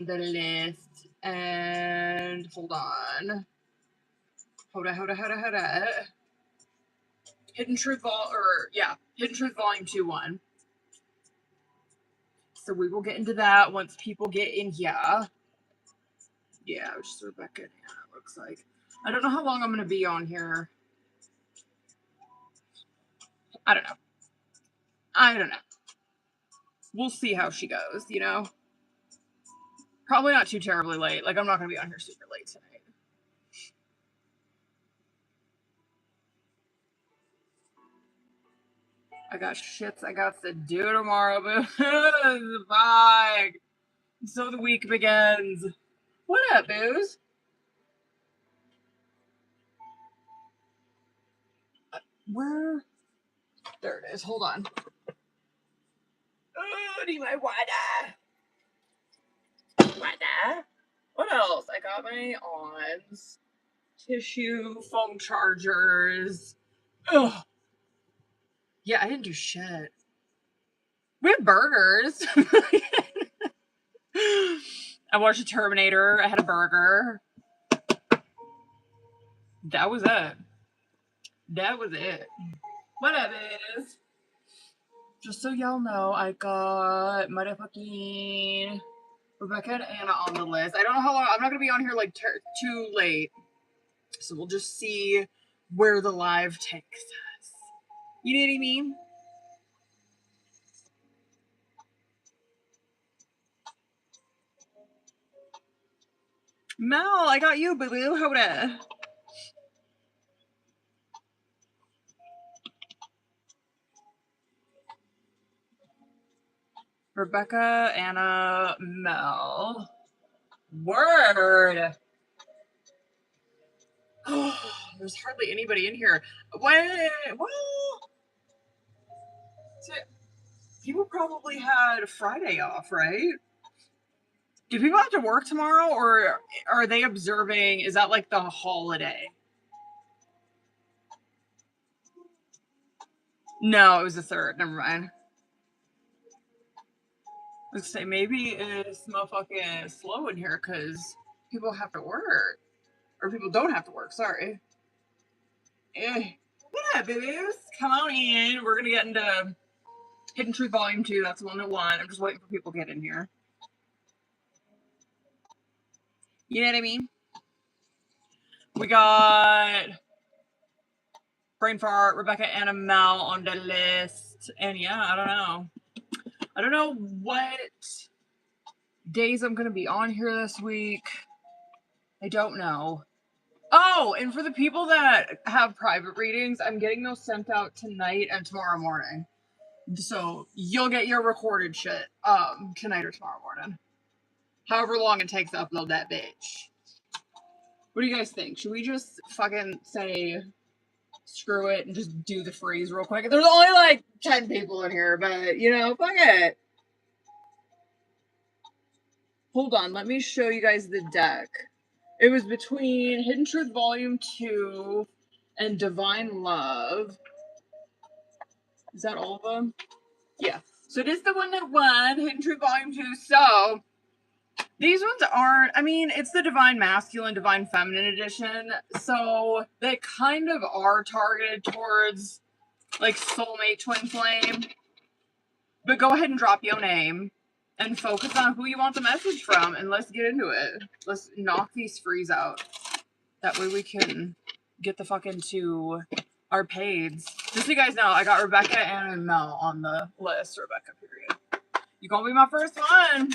the list. And hold on. Hold on. Hidden Truth Hidden Truth Volume 2-1. So we will get into that once people get in here. Yeah, just Rebecca and Anna, it looks like. I don't know how long I'm going to be on here. I don't know. We'll see how she goes, you know? Probably not too terribly late. Like, I'm not going to be on here super late tonight. I got shits I got to do tomorrow, boo. Bye. So the week begins. What up, booze? Where? There it is. Hold on. Oh, I need my water. What else? I got my ons. Tissue, phone chargers. Ugh. Yeah, I didn't do shit. We had burgers. I watched Terminator. I had a burger. That was it. What up, is? Just so y'all know, I got motherfucking Rebecca and Anna on the list. I don't know how long. I'm not gonna be on here like too late, so we'll just see where the live takes us. You know what I mean? Mel, I got you, boo boo. Hold it. Rebecca, Anna, Mel. Word. Oh, there's hardly anybody in here. Well, so people probably had Friday off, right? Do people have to work tomorrow, or are they observing? Is that like the holiday? No, it was the 3rd. Never mind. Let's say maybe it's motherfucking slow in here because people have to work. Or people don't have to work, sorry. What up, babies? Come on in. We're going to get into Hidden Truth Volume 2. That's 101. I'm just waiting for people to get in here. You know what I mean? We got Brain Fart, Rebecca, Anna, Mel on the list. And yeah, I don't know. I don't know what days I'm going to be on here this week. I don't know. Oh, and for the people that have private readings, I'm getting those sent out tonight and tomorrow morning. So you'll get your recorded shit tonight or tomorrow morning. However long it takes to upload that bitch. What do you guys think? Should we just fucking say screw it and just do the freeze real quick? There's only like 10 people in here, but you know, fuck it. Hold on, let me show you guys the deck. It was between Hidden Truth Volume 2 and Divine Love. Is that all of them? Yeah. So this is the one that won, Hidden Truth Volume 2. So these ones aren't, I mean, it's the Divine Masculine, Divine Feminine edition. So they kind of are targeted towards like soulmate twin flame. But go ahead and drop your name and focus on who you want the message from, and let's get into it. Let's knock these frees out. That way we can get the fuck into our paids. Just so you guys know, I got Rebecca, Anna, and Mel on the list. Rebecca, period. You gonna be my first one.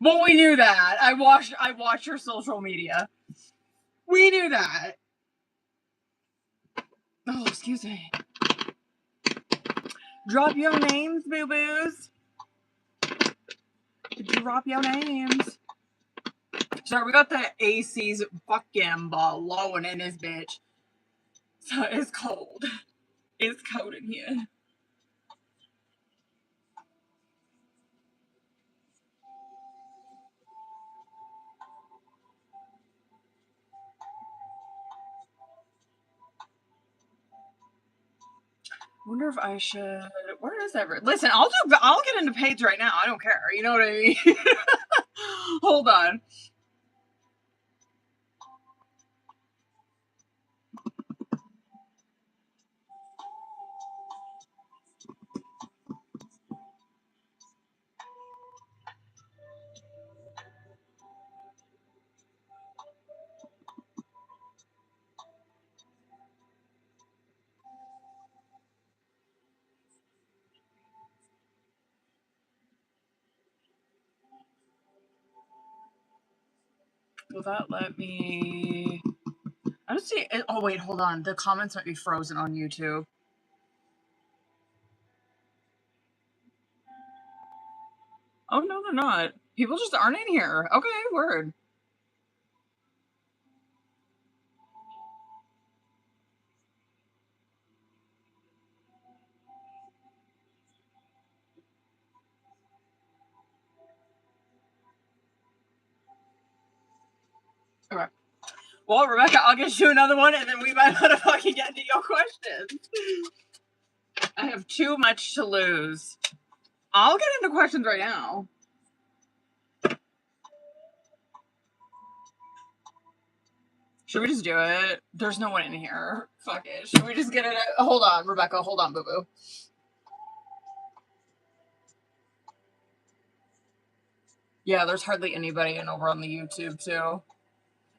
Well, we knew that. I watched your social media. We knew that. Oh, excuse me. Drop your names, boo-boos. Drop your names. Sorry, we got the AC's fucking blowing in this bitch. So it's cold. It's cold in here. Wonder if I should. Where is everyone? Listen, I'll get into page right now. I don't care. You know what I mean? Hold on. Will that let me? I don't see it. Oh, wait, hold on. The comments might be frozen on YouTube. Oh, no, they're not. People just aren't in here. Okay, word. Okay. Well, Rebecca, I'll get you another one, and then we might want to fucking get into your questions. I have too much to lose. I'll get into questions right now. Should we just do it? There's no one in here. Fuck it. Should we just get it? Hold on, Rebecca. Hold on, boo-boo. Yeah, there's hardly anybody in over on the YouTube, too.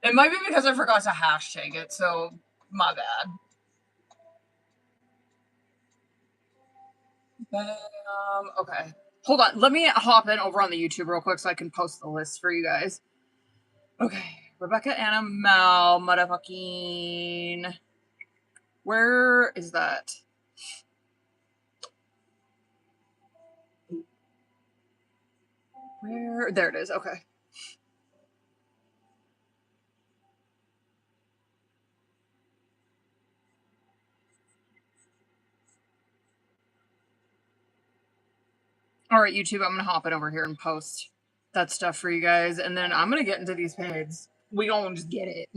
It might be because I forgot to hashtag it, so my bad. Okay. Hold on. Let me hop in over on the YouTube real quick so I can post the list for you guys. Okay. Rebecca, Anna, Mel, motherfucking... Where is that? Where? There it is. Okay. All right, YouTube, I'm going to hop it over here and post that stuff for you guys. And then I'm going to get into these pages. We going to just get it.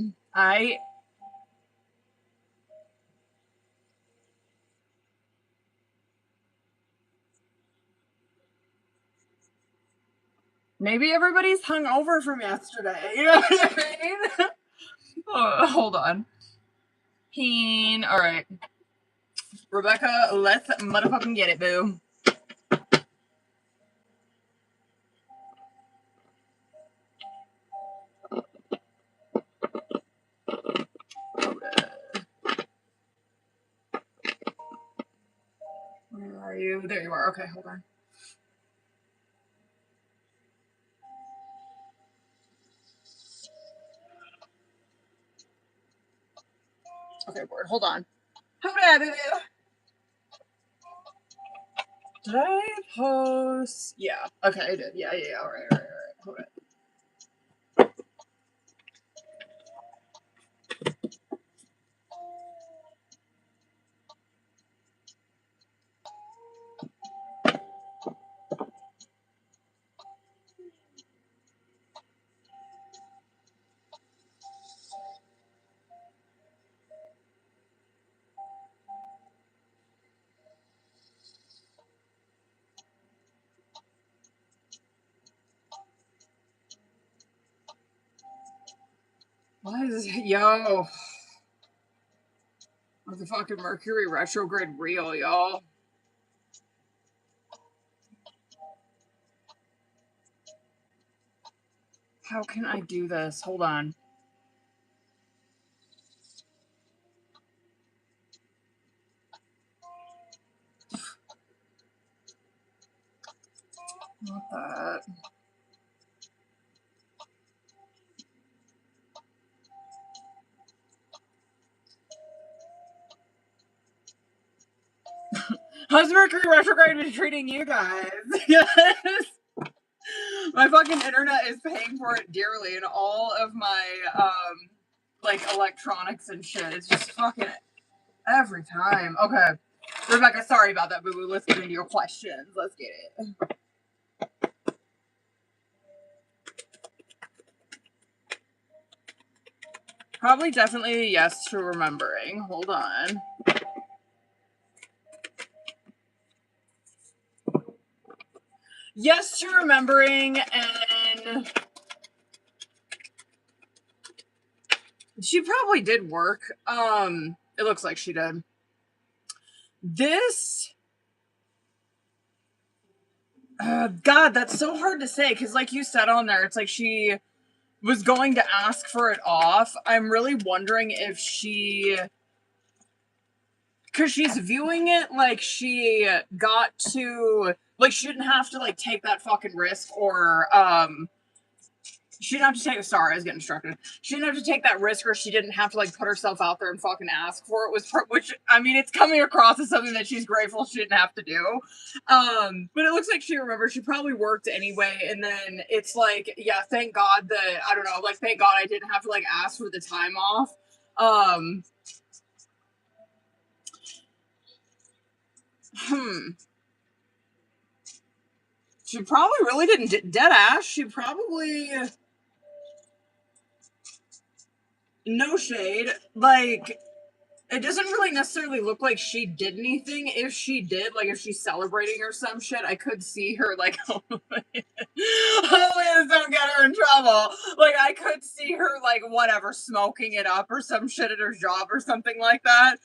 Maybe everybody's hung over from yesterday. You know what I mean? Oh, hold on. Keen. All right. Rebecca, let's motherfucking get it, boo. Where are you? There you are. Okay, hold on. Okay, word. Hold on. Hold on, boo. Did I post? Yeah. Okay, I did. Yeah. All right. Hold on. What is it? Yo. Is the fucking Mercury retrograde real, y'all? How can I do this? Hold on. Not that. How's Mercury retrograde been treating you guys? Yes. My fucking internet is paying for it dearly, and all of my like electronics and shit. It's just fucking every time. Okay, Rebecca, sorry about that, boo boo. Let's get into your questions. Let's get it. Probably definitely a yes to remembering. Hold on. Yes to remembering, and she probably did work. It looks like she did. This, God, that's so hard to say, because like you said on there, it's like she was going to ask for it off. I'm really wondering if she, because she's viewing it like she got to, like she didn't have to like take that fucking risk, or she didn't have to take, sorry, I was getting distracted. She didn't have to take that risk, or she didn't have to like put herself out there and fucking ask for it. Which, I mean, it's coming across as something that she's grateful she didn't have to do. But it looks like she remembers she probably worked anyway, and then it's like, yeah, thank God that, I don't know, like thank God I didn't have to like ask for the time off. Hmm. She probably really didn't, dead ass. She probably, no shade, like, it doesn't really necessarily look like she did anything. If she did, like if she's celebrating or some shit, I could see her like, hopefully this don't get her in trouble. Like I could see her like whatever, smoking it up or some shit at her job or something like that.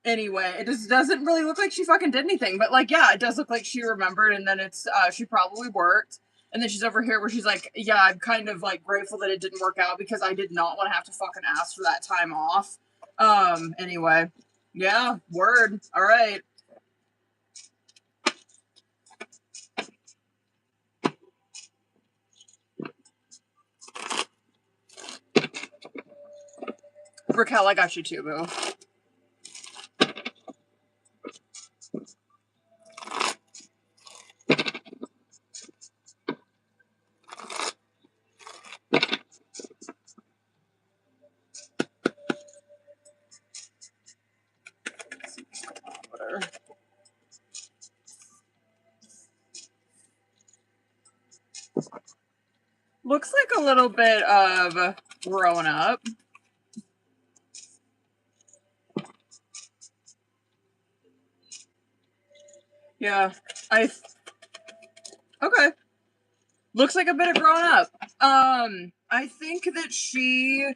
Anyway, it just doesn't really look like she fucking did anything. But like, yeah, it does look like she remembered, and then it's she probably worked. And then she's over here where she's like, yeah, I'm kind of like grateful that it didn't work out because I did not want to have to fucking ask for that time off. Anyway. Yeah, word. All right. Raquel, I got you too, boo. Looks like a little bit of growing up. Yeah. Okay. Looks like a bit of growing up. I think that she,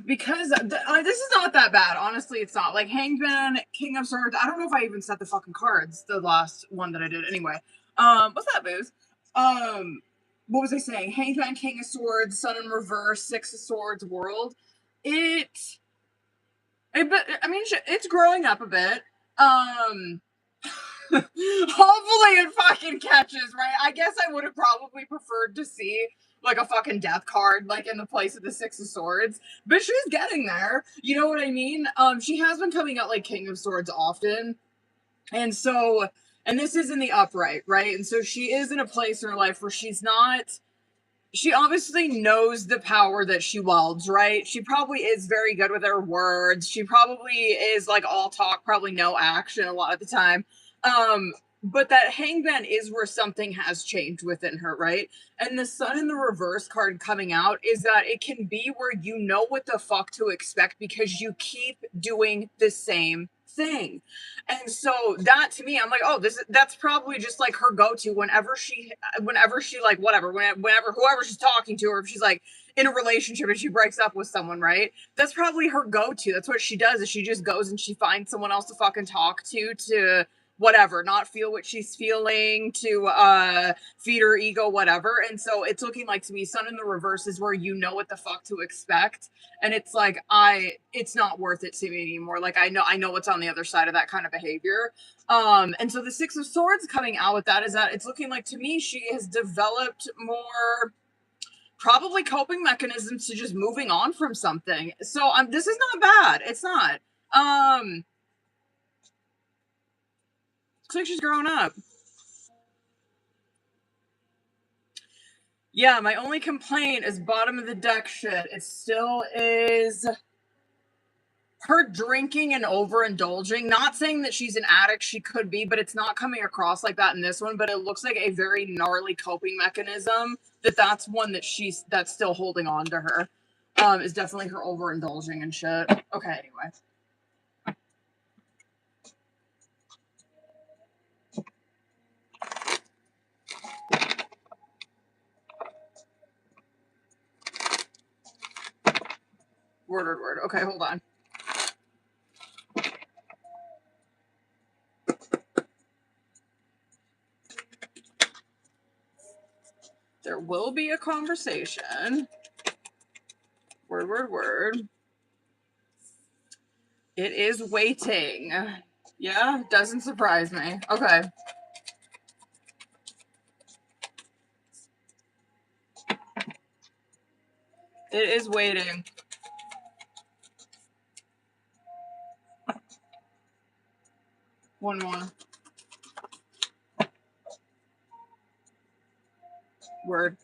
because this is not that bad. Honestly, it's not. Like Hangman, King of Swords. I don't know if I even set the fucking cards. The last one that I did. Anyway. What's that, booze? What was I saying? Hangman, King of Swords, Sun in Reverse, Six of Swords, World. It, but I mean, it's growing up a bit. Hopefully it fucking catches, right? I guess I would have probably preferred to see like a fucking death card, like in the place of the Six of Swords, but she's getting there. You know what I mean? She has been coming out like King of Swords often, and so, and this is in the upright, right? And so she is in a place in her life where she's not. She obviously knows the power that she wields, right? She probably is very good with her words. She probably is like all talk, probably no action a lot of the time. But that hangman is where something has changed within her, right? And the sun in the reverse card coming out is that it can be where you know what the fuck to expect because you keep doing the same thing. And so that to me, I'm like, oh, that's probably just like her go-to whenever she like whatever, whenever whoever she's talking to, or if she's like in a relationship and she breaks up with someone, right? That's probably her go-to. That's what she does, is she just goes and she finds someone else to fucking talk to whatever, not feel what she's feeling, to feed her ego, whatever. And so it's looking like to me, sun in the reverse is where you know what the fuck to expect. And it's like, it's not worth it to me anymore. Like I know what's on the other side of that kind of behavior. And so the Six of Swords coming out with that is that it's looking like to me she has developed more probably coping mechanisms to just moving on from something. So this is not bad. It's not. Looks like she's growing up. Yeah, my only complaint is bottom of the deck shit. It still is her drinking and overindulging. Not saying that she's an addict, she could be, but it's not coming across like that in this one. But it looks like a very gnarly coping mechanism that's one that's still holding on to her. Is definitely her overindulging and shit. Okay, anyway. Word. Okay, hold on. There will be a conversation. Word. It is waiting. Yeah, doesn't surprise me. Okay. It is waiting. One more. Word.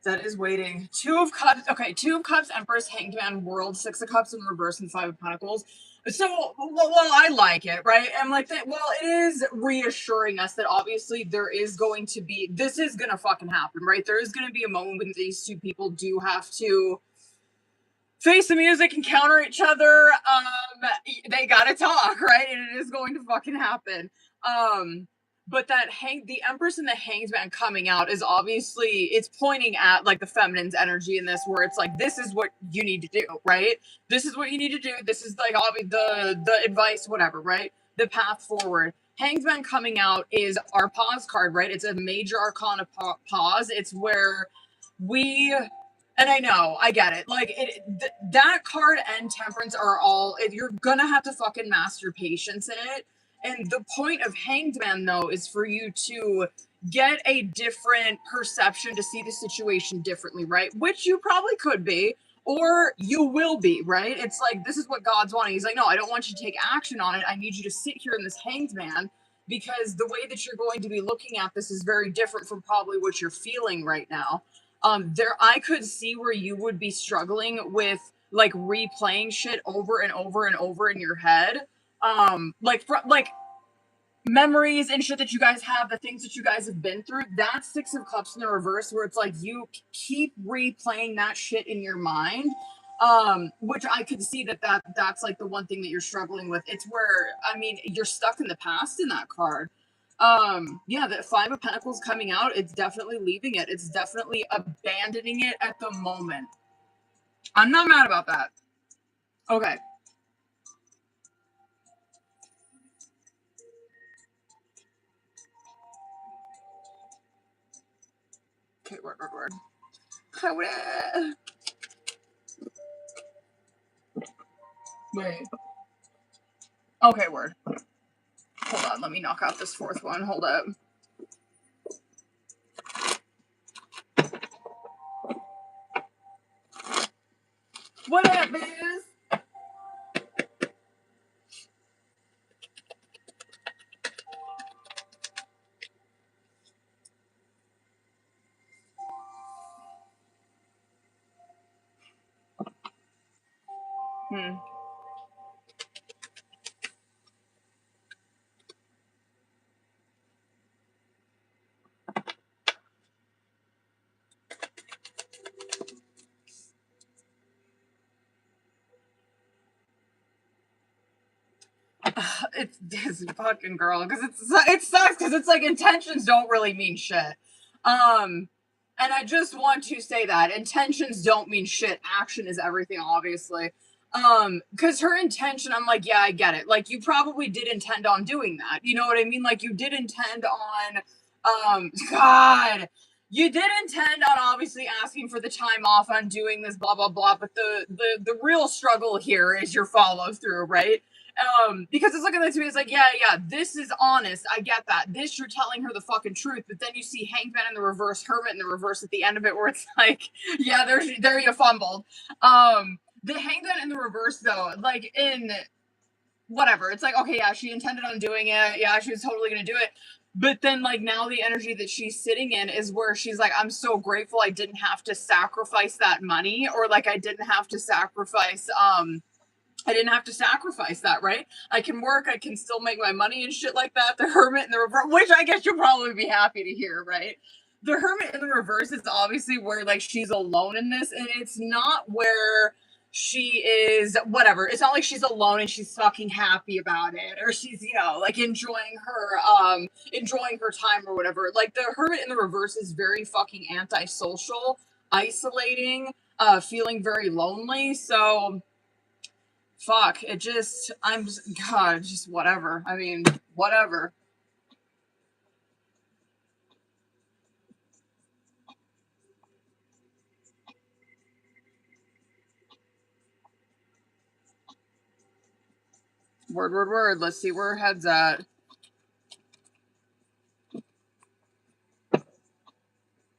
That is waiting. Two of Cups. Okay, Two of Cups, Empress, Hanged Man, World, Six of Cups in reverse, and Five of Pentacles. So, well, I like it, right? I'm like, that. Well, it is reassuring us that obviously there is going to be, this is going to fucking happen, right? There is going to be a moment when these two people do have to face the music and counter each other. They gotta talk, right? And it is going to fucking happen. But the Empress and the Hanged Man coming out is obviously, it's pointing at like the feminine's energy in this, where it's like, this is what you need to do, right? This is what you need to do. This is like the advice, whatever, right? The path forward. Hanged Man coming out is our pause card, right? It's a major arcana pause. It's where we, and I know, I get it. Like, that card and Temperance are all, you're gonna have to fucking master patience in it. And the point of Hanged Man, though, is for you to get a different perception, to see the situation differently, right? Which you probably could be, or you will be, right? It's like, this is what God's wanting. He's like, no, I don't want you to take action on it. I need you to sit here in this Hanged Man, because the way that you're going to be looking at this is very different from probably what you're feeling right now. I could see where you would be struggling with like replaying shit over and over and over in your head. Like memories and shit that you guys have, the things that you guys have been through. That's Six of Cups in the reverse, where it's like you keep replaying that shit in your mind. Which I could see that's like the one thing that you're struggling with. It's where, I mean, you're stuck in the past in that card. Yeah, the Five of Pentacles coming out, it's definitely leaving it. It's definitely abandoning it at the moment. I'm not mad about that. Okay. Okay, word. Wait. Okay, word. Hold on, let me knock out this fourth one. Hold up. What up, bitches? It's fucking girl, because it sucks, because it's like intentions don't really mean shit. And I just want to say that intentions don't mean shit. Action is everything, obviously. Because her intention, I'm like, yeah, I get it. Like, you probably did intend on doing that. You know what I mean? Like, you did intend on, God, you did intend on obviously asking for the time off on doing this, blah blah blah. But the real struggle here is your follow through, right? Because it's looking at to me, it's like, yeah, this is honest. I get that. This, you're telling her the fucking truth, but then you see Hanged Man in the reverse, Hermit in the reverse at the end of it, where it's like, yeah, there you fumbled. The Hanged Man in the reverse, though, like, in whatever, it's like, okay, yeah, she intended on doing it. Yeah, she was totally gonna do it. But then, like, now the energy that she's sitting in is where she's like, I'm so grateful I didn't have to sacrifice that money, or like I didn't have to sacrifice that, right? I can work, I can still make my money and shit like that. The Hermit in the reverse, which I guess you'll probably be happy to hear, right? The Hermit in the reverse is obviously where, like, she's alone in this, and it's not where she is, whatever. It's not like she's alone and she's fucking happy about it, or she's, you know, like, enjoying her time or whatever. Like, the Hermit in the reverse is very fucking antisocial, isolating, feeling very lonely. So fuck, it just, I'm just, God, just whatever. I mean, whatever. Word, word, word. Let's see where her head's at.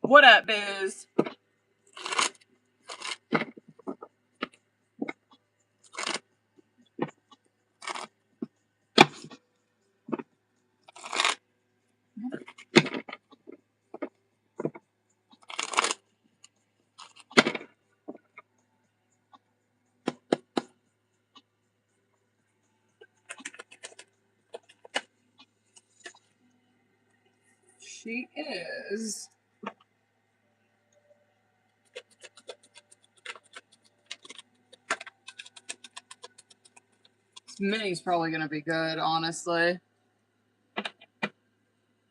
What up, Biz? She is. Minnie's probably gonna be good, honestly.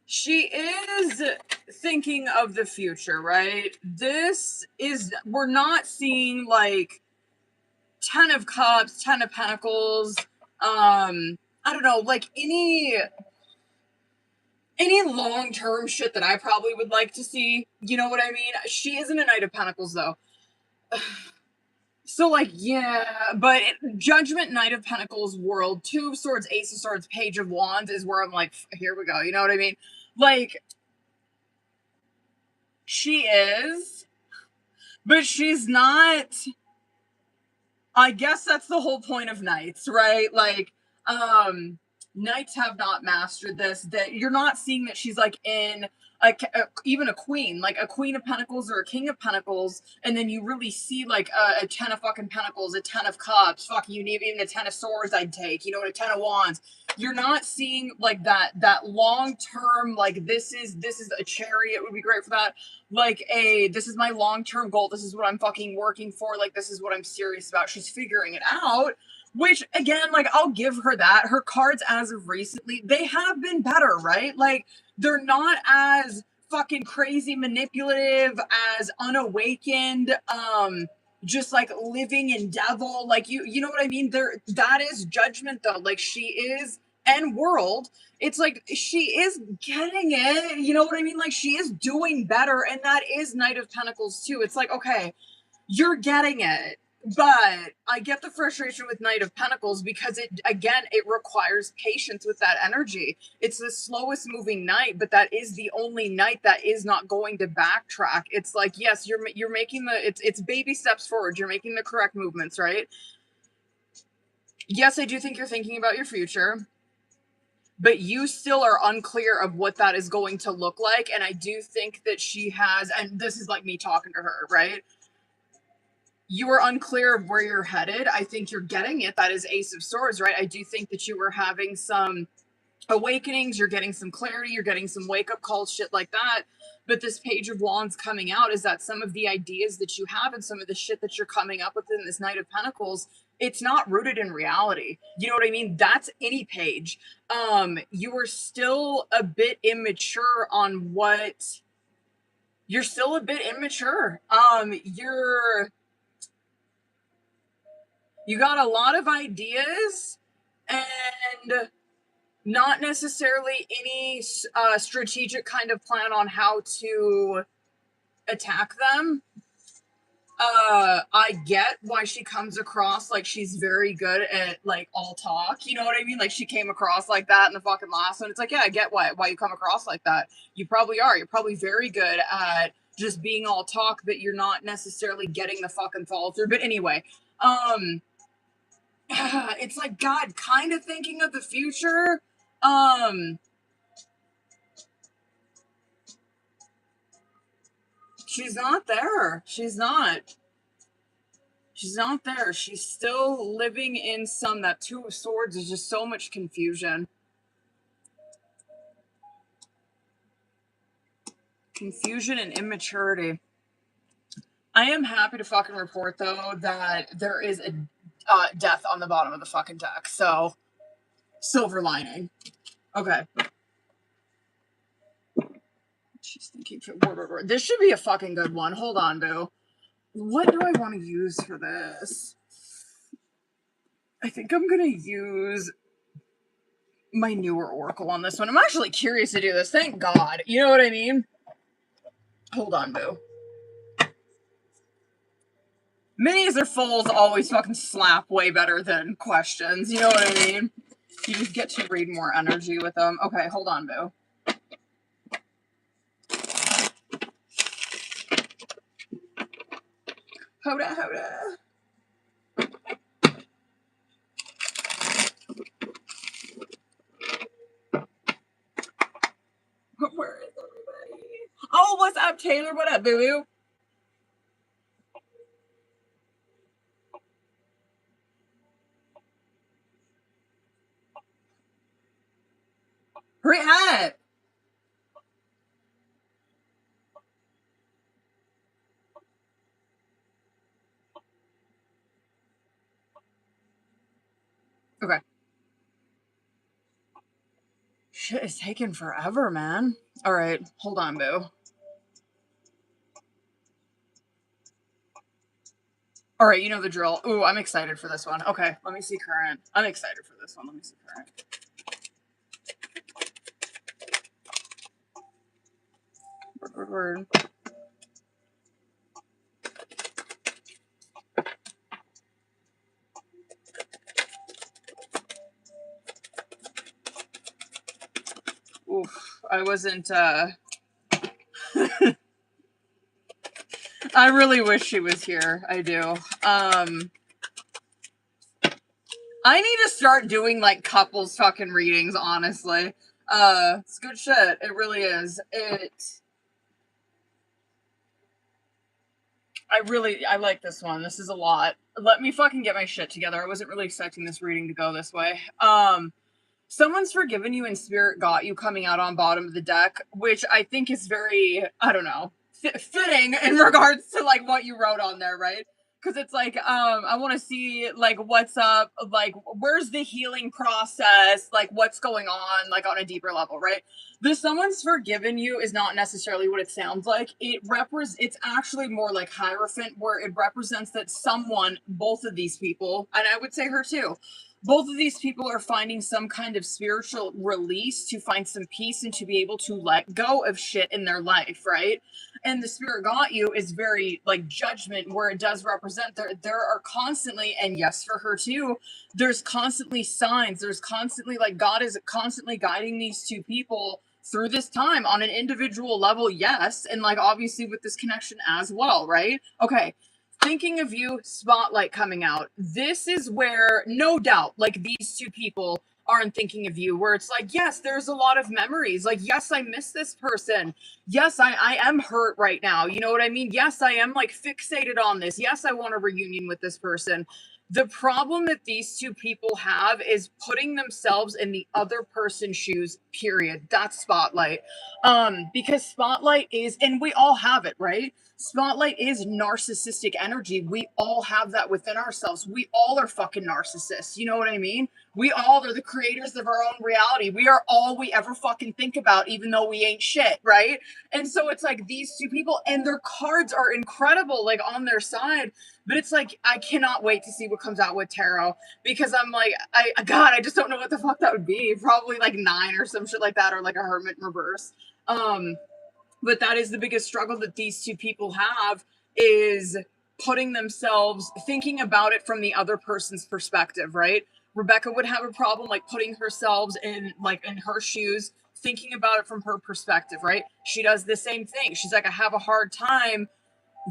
She is thinking of the future, right? This is, we're not seeing like 10 of Cups, 10 of Pentacles, I don't know, like any long-term shit that I probably would like to see. You know what I mean? She isn't a Knight of Pentacles, though. So, like, yeah, but Judgment, Knight of Pentacles, World, Two of Swords, Ace of Swords, Page of Wands is where I'm like, here we go. You know what I mean? Like, she is, but she's not. I guess that's the whole point of Knights, right? Like, Knights have not mastered this. That you're not seeing that she's like in even a queen, like a Queen of Pentacles or a King of Pentacles, and then you really see like a 10 of fucking Pentacles, a 10 of Cups, fuck you, even a 10 of Swords I'd take, you know, a 10 of Wands. You're not seeing like that long term, like this is a Chariot would be great for that. Like this is my long term goal. This is what I'm fucking working for. Like this is what I'm serious about. She's figuring it out. Which again, like I'll give her that. Her cards as of recently, they have been better, right? Like they're not as fucking crazy manipulative, as unawakened, just like living in devil. Like you know what I mean? That is Judgment though. Like she is, and World. It's like she is getting it. You know what I mean? Like she is doing better, and that is Knight of Pentacles too. It's like, okay, you're getting it. But I get the frustration with Knight of Pentacles because it requires patience with that energy. It's the slowest moving knight, but that is the only knight that is not going to backtrack. It's like, yes, you're making it's baby steps forward. You're making the correct movements, right? Yes, I do think you're thinking about your future, but you still are unclear of what that is going to look like. And I do think that she has, and this is like me talking to her, right? You are unclear of where you're headed. I think you're getting it. That is Ace of Swords, right? I do think that you were having some awakenings, you're getting some clarity, you're getting some wake-up calls, shit like that. But this Page of Wands coming out is that some of the ideas that you have and some of the shit that you're coming up with in this Knight of Pentacles, it's not rooted in reality. You know what I mean? That's any page. You are still a bit immature on what... You're still a bit immature. You got a lot of ideas and not necessarily any strategic kind of plan on how to attack them. I get why she comes across like she's very good at like all talk. You know what I mean? Like she came across like that in the fucking last one. It's like, yeah, I get why you come across like that. You probably are. You're probably very good at just being all talk, but you're not necessarily getting the fucking follow through. But anyway, it's like God kind of thinking of the future. She's not there. She's not there. She's still living in some, that Two of Swords is just so much confusion. Confusion and immaturity. I am happy to fucking report though that there is a death on the bottom of the fucking deck. So, silver lining. Okay. She's thinking, this should be a fucking good one. Hold on, boo. What do I want to use for this? I think I'm gonna use my newer oracle on this one. I'm actually curious to do this. Thank God. You know what I mean? Hold on, boo. Minis or fulls always fucking slap way better than questions. You know what I mean? You just get to read more energy with them. Okay, hold on, boo. Hoda, hoda. Where is everybody? Oh, what's up, Taylor? What up, boo-boo? Hurry up! Okay. Shit is taking forever, man. Alright, hold on, boo. Alright, you know the drill. Ooh, I'm excited for this one. Okay, let me see current. I'm excited for this one. Let me see current. Word. Oof, I wasn't, I really wish she was here. I do. I need to start doing, like, couples fucking readings, honestly. It's good shit. It really is. I like this one. This is a lot. Let me fucking get my shit together. I wasn't really expecting this reading to go this way. Someone's forgiven you and spirit got you coming out on bottom of the deck, which I think is very, I don't know, fitting in regards to, like, what you wrote on there, right? Because it's like, I want to see, like, what's up, like, where's the healing process, like, what's going on, like, on a deeper level, right? The someone's forgiven you is not necessarily what it sounds like. It's actually more like Hierophant, where it represents that someone, both of these people, and I would say her too, both of these people are finding some kind of spiritual release to find some peace and to be able to let go of shit in their life, right? And the spirit got you is very like judgment, where it does represent there are constantly, and yes, for her too, there's constantly signs, there's constantly, like, God is constantly guiding these two people through this time on an individual level, yes, and like obviously with this connection as well, right? Okay, thinking of you, spotlight coming out. This is where, no doubt, like, these two people aren't thinking of you, where it's like, yes, there's a lot of memories. Like, yes, I miss this person. Yes, I am hurt right now. You know what I mean? Yes, I am, like, fixated on this. Yes, I want a reunion with this person. The problem that these two people have is putting themselves in the other person's shoes, period. That's spotlight. Because spotlight is, and we all have it, right? Spotlight is narcissistic energy. We all have that within ourselves. We all are fucking narcissists. You know what I mean? We all are the creators of our own reality. We are all we ever fucking think about, even though we ain't shit, right? And so it's like these two people, and their cards are incredible, like, on their side. But it's like, I cannot wait to see what comes out with tarot, because I'm like, God, I just don't know what the fuck that would be. Probably like 9 or some shit like that, or like a hermit in reverse. But that is the biggest struggle that these two people have, is putting themselves, thinking about it from the other person's perspective, right? Rebecca would have a problem, like, putting herself in, like, in her shoes, thinking about it from her perspective, right? She does the same thing. She's like, I have a hard time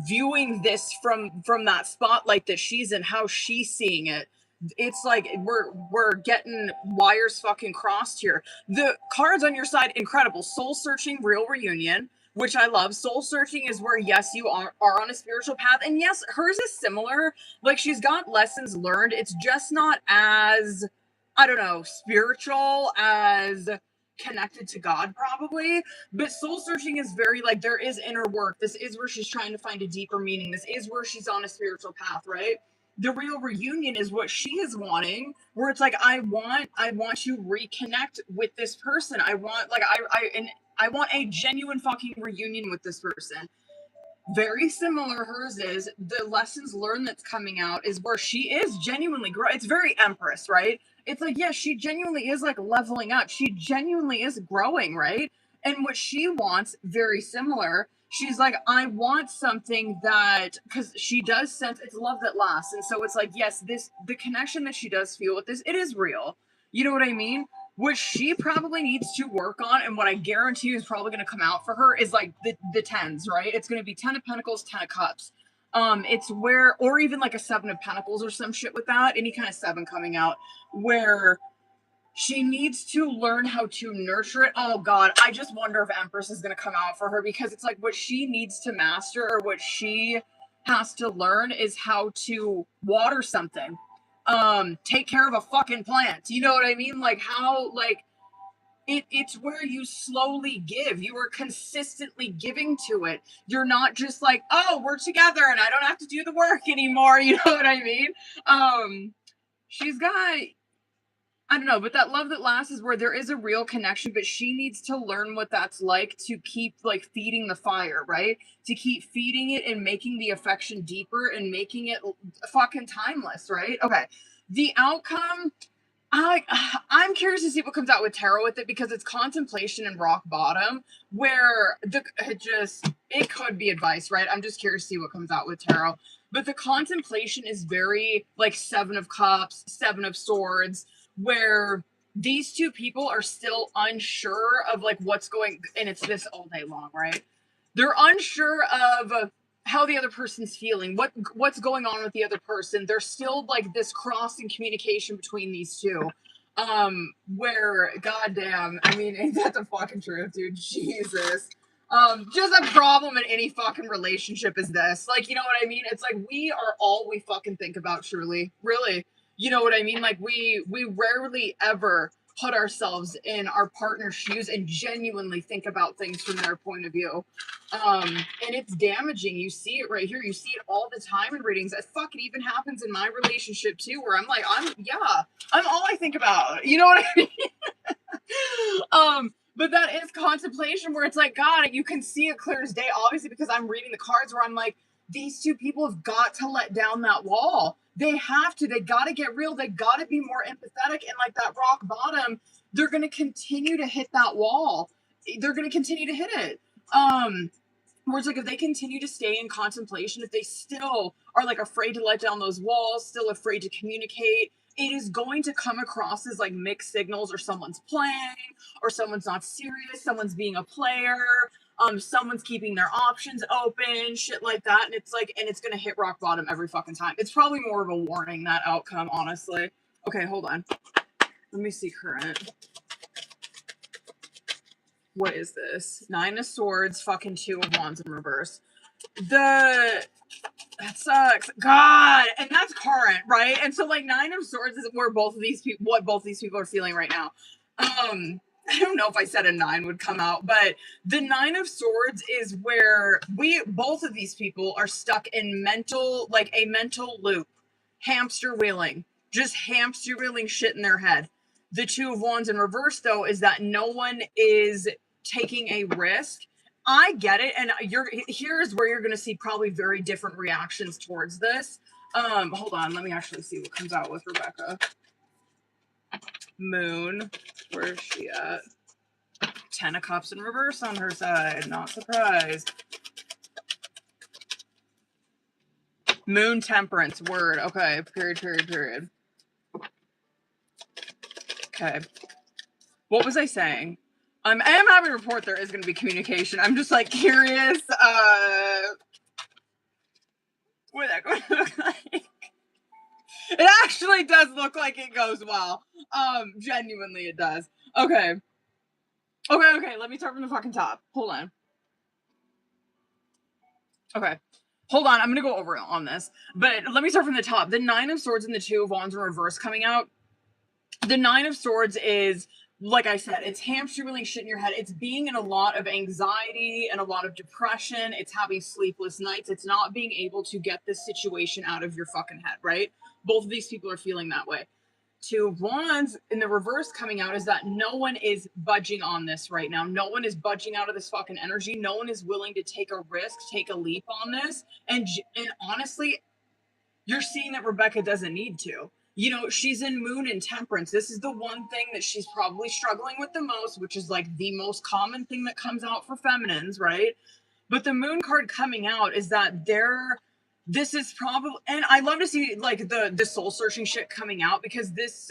viewing this from that spotlight that she's in, how she's seeing it. It's like we're getting wires fucking crossed here. The cards on your side, incredible. Soul searching, real reunion, which I love. Soul searching is where, yes, you are on a spiritual path, and yes, hers is similar. Like, she's got lessons learned. It's just not as, I don't know, spiritual as connected to God, probably. But soul searching is very, like, there is inner work. This is where she's trying to find a deeper meaning. This is where she's on a spiritual path, right? The real reunion is what she is wanting, where it's like, I want to reconnect with this person. I want, like, and I want a genuine fucking reunion with this person. very similar hers is. The lessons learned that's coming out is where she is genuinely growing. It's very Empress, right? It's like, yeah, she genuinely is like leveling up. She genuinely is growing, right? And what she wants, very similar. She's like, I want something that, because she does sense it's love that lasts. And so it's like, yes, the connection that she does feel with this, it is real. You know what I mean? What she probably needs to work on, and what I guarantee is probably going to come out for her, is like the tens, right? It's going to be 10 of Pentacles, 10 of Cups. It's where, or even like a 7 of Pentacles or some shit with that, any kind of 7 coming out, where she needs to learn how to nurture it. Oh God, I just wonder if Empress is going to come out for her, because it's like what she needs to master, or what she has to learn, is how to water something. Take care of a fucking plant. You know what I mean? Like how, like, it's where you slowly give. You are consistently giving to it. You're not just like, oh, we're together and I don't have to do the work anymore. You know what I mean? She's got, I don't know, but that love that lasts is where there is a real connection, but she needs to learn what that's like, to keep like feeding the fire, right? To keep feeding it and making the affection deeper and making it fucking timeless, right? Okay. The outcome, I'm curious to see what comes out with tarot with it, because it's contemplation and rock bottom, where it could be advice, right? I'm just curious to see what comes out with tarot. But the contemplation is very like 7 of Cups, 7 of Swords, where these two people are still unsure of like what's going, and it's this all day long, right? They're unsure of how the other person's feeling, what's going on with the other person. There's still like this cross in communication between these two. Where, goddamn, I mean, ain't that the fucking truth, dude? Jesus. Just a problem in any fucking relationship is this. Like, you know what I mean? It's like we are all we fucking think about, truly. Really. You know what I mean? Like we rarely ever put ourselves in our partner's shoes and genuinely think about things from their point of view. And it's damaging. You see it right here. You see it all the time in readings. It fucking even happens in my relationship too, where I'm like, I'm all I think about. You know what I mean? But that is contemplation, where it's like, God, you can see it clear as day, obviously, because I'm reading the cards, where I'm like, these two people have got to let down that wall. They have to. They got to get real. They got to be more empathetic. And like that rock bottom, they're going to continue to hit that wall. They're going to continue to hit it. Where it's like, if they continue to stay in contemplation, if they still are like afraid to let down those walls, still afraid to communicate, it is going to come across as like mixed signals, or someone's playing, or someone's not serious, someone's being a player, someone's keeping their options open, shit like that. And it's like, and it's gonna hit rock bottom every fucking time. It's probably more of a warning, that outcome, honestly. Okay, hold on. Let me see current. What is this? 9 of Swords, fucking 2 of Wands in reverse. That sucks. God, and that's current, right? And so like 9 of Swords is where both of these people, what both these people are feeling right now. I don't know if I said a 9 would come out, but the 9 of Swords is where both of these people are stuck in a mental loop, hamster wheeling, just hamster wheeling shit in their head. The 2 of Wands in reverse, though, is that no one is taking a risk. I get it, and here's where you're going to see probably very different reactions towards this. Hold on, let me actually see what comes out with Rebecca. Moon, where is she at? 10 of Cups in reverse on her side, not surprised. Moon, Temperance, word, okay, period. Okay. What was I saying? I am happy to report there is going to be communication. I'm just like curious, what that going to look like. It actually does look like it goes well. Genuinely it does. Okay, let me start from the fucking top. Hold on. Okay. Hold on, I'm going to go over on this. But let me start from the top. The 9 of Swords and the 2 of Wands in reverse coming out. The 9 of Swords is, like I said, it's hamster wheeling shit in your head. It's being in a lot of anxiety and a lot of depression. It's having sleepless nights. It's not being able to get this situation out of your fucking head, right? Both of these people are feeling that way. Two of Wands in the reverse coming out is that no one is budging on this right now. No one is budging out of this fucking energy. No one is willing to take a risk, take a leap on this. And honestly, you're seeing that Rebecca doesn't need to. You know, she's in Moon and Temperance. This is the one thing that she's probably struggling with the most, which is like the most common thing that comes out for feminines, right? But the Moon card coming out is that this is probably, and I love to see like the soul searching shit coming out, because this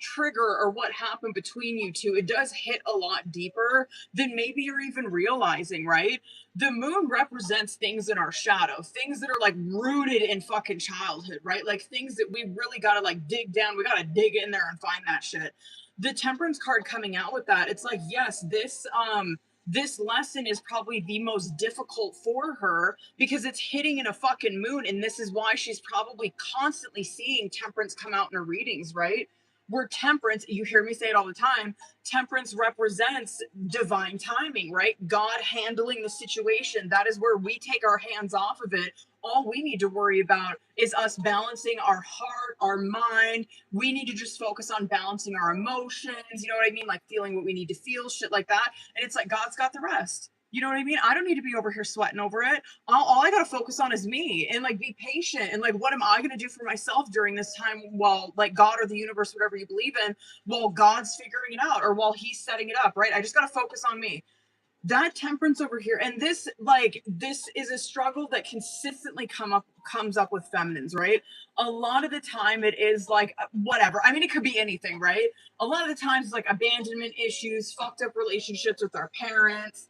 trigger or what happened between you two, it does hit a lot deeper than maybe you're even realizing, right? The Moon represents things in our shadow, things that are like rooted in fucking childhood, right? Like things that we really gotta like dig down, we gotta dig in there and find that shit. The Temperance card coming out with that, it's like, yes, this lesson is probably the most difficult for her because it's hitting in a fucking moon. And this is why she's probably constantly seeing Temperance come out in her readings, right? Where Temperance, you hear me say it all the time, Temperance represents divine timing, right? God handling the situation. That is where we take our hands off of it. All we need to worry about is us balancing our heart, our mind. We need to just focus on balancing our emotions. You know what I mean? Like feeling what we need to feel, shit like that. And it's like, God's got the rest. You know what I mean? I don't need to be over here sweating over it. All I got to focus on is me and like be patient. And like, what am I going to do for myself during this time while like God or the universe, whatever you believe in, while God's figuring it out or while he's setting it up, right? I just got to focus on me. That Temperance over here, and this is a struggle that consistently comes up with feminines, right? A lot of the time it is like whatever. I mean, it could be anything, right? A lot of the times it's like abandonment issues, fucked up relationships with our parents,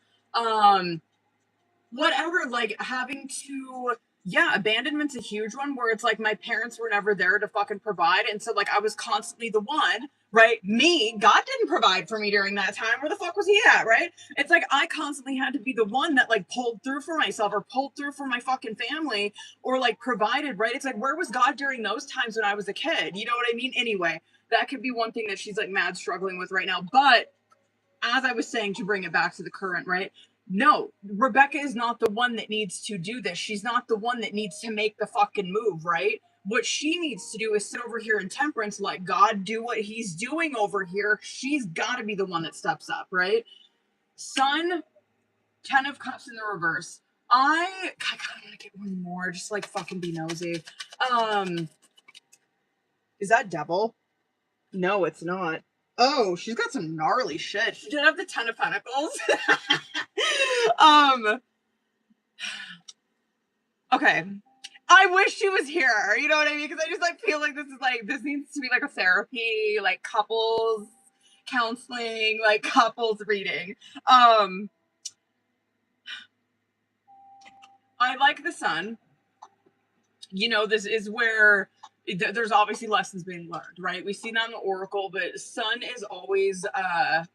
whatever, like having to, yeah, abandonment's a huge one where it's like my parents were never there to fucking provide, and so like I was constantly the one, right? Me, God didn't provide for me during that time. Where the fuck was he at, right? It's like I constantly had to be the one that like pulled through for myself or pulled through for my fucking family or like provided, right? It's like, where was God during those times when I was a kid? You know what I mean? Anyway, that could be one thing that she's like mad struggling with right now. But as I was saying, to bring it back to the current, right? No, Rebecca is not the one that needs to do this. She's not the one that needs to make the fucking move, right? What she needs to do is sit over here in Temperance, let God do what he's doing over here. She's got to be the one that steps up, right? Sun, 10 of Cups in the reverse. I kind of want to get one more, just like fucking be nosy. Is that Devil? No, it's not. Oh, she's got some gnarly shit. She did have the 10 of Pentacles. Okay. I wish she was here. You know what I mean? Because I just like feel like this needs to be like a therapy, like couples counseling, like couples reading. I like the Sun. You know, this is where there's obviously lessons being learned, right? We see that in the Oracle, but Sun is always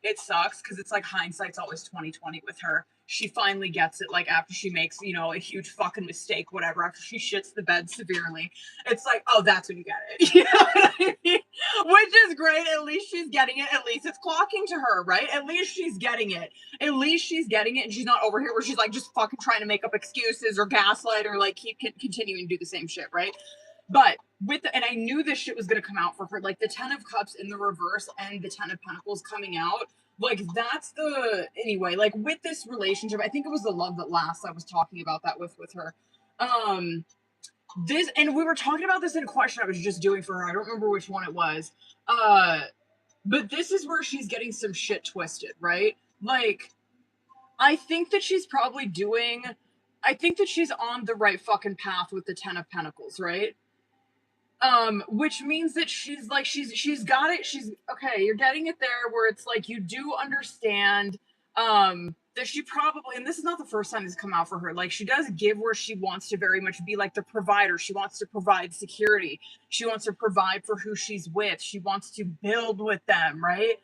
it sucks because it's like hindsight's always 2020 with her. She finally gets it, like after she makes, you know, a huge fucking mistake, whatever, after she shits the bed severely. It's like, oh, that's when you get it. You know what I mean? Which is great. At least she's getting it. At least it's clocking to her, right? At least she's getting it. At least she's getting it, and she's not over here where she's like just fucking trying to make up excuses or gaslight or like keep continuing to do the same shit, right? But and I knew this shit was gonna come out for her, like the 10 of Cups in the reverse and the 10 of Pentacles coming out. Like that's anyway, like with this relationship, I think it was the Love That Lasts I was talking about that with her. This, and we were talking about this in a question I was just doing for her. I don't remember which one it was. But this is where she's getting some shit twisted, right? Like, I think that she's on the right fucking path with the 10 of Pentacles, right? Which means that she's got it. She's okay. You're getting it there where it's like, you do understand, that she probably, and this is not the first time this come out for her. Like she does give where she wants to very much be like the provider. She wants to provide security. She wants to provide for who she's with. She wants to build with them, right?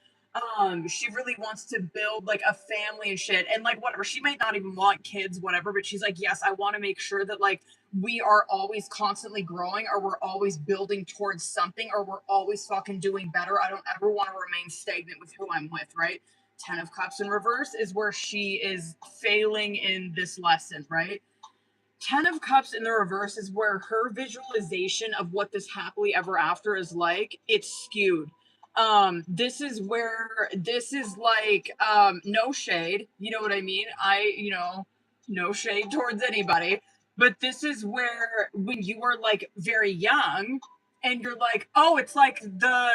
She really wants to build like a family and shit, and like whatever, she might not even want kids, whatever, but she's like, yes, I want to make sure that like we are always constantly growing, or we're always building towards something, or we're always fucking doing better. I don't ever want to remain stagnant with who I'm with, right? 10 of Cups in reverse is where she is failing in this lesson, right? Ten of Cups in the reverse is where her visualization of what this happily ever after is like, it's skewed. This is where, this is like, no shade, you know what I mean? No shade towards anybody, but this is where, when you were like very young, and you're like, oh, it's like the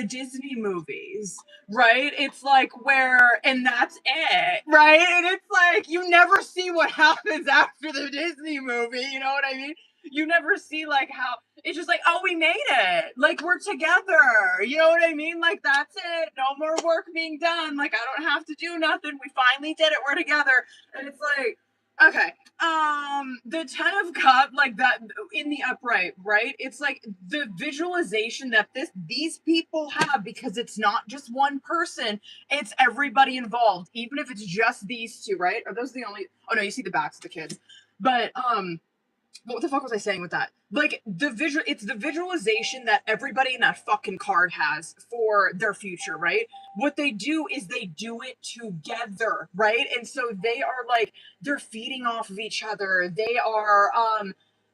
Disney movies, right? It's like where, and that's it, right? And it's like, you never see what happens after the Disney movie, you know what I mean? You never see like how, it's just like, oh, we made it. Like, we're together. You know what I mean? Like, that's it. No more work being done. Like, I don't have to do nothing. We finally did it. We're together. And it's like, okay. The Ten of Cups, like that in the upright, right? It's like the visualization that these people have, because it's not just one person, it's everybody involved, even if it's just these two, right? Are those the only, oh no, you see the backs of the kids. But what the fuck was I saying with that? Like, it's the visualization that everybody in that fucking card has for their future, right? What they do is they do it together, right? And so they are like, they're feeding off of each other. They are,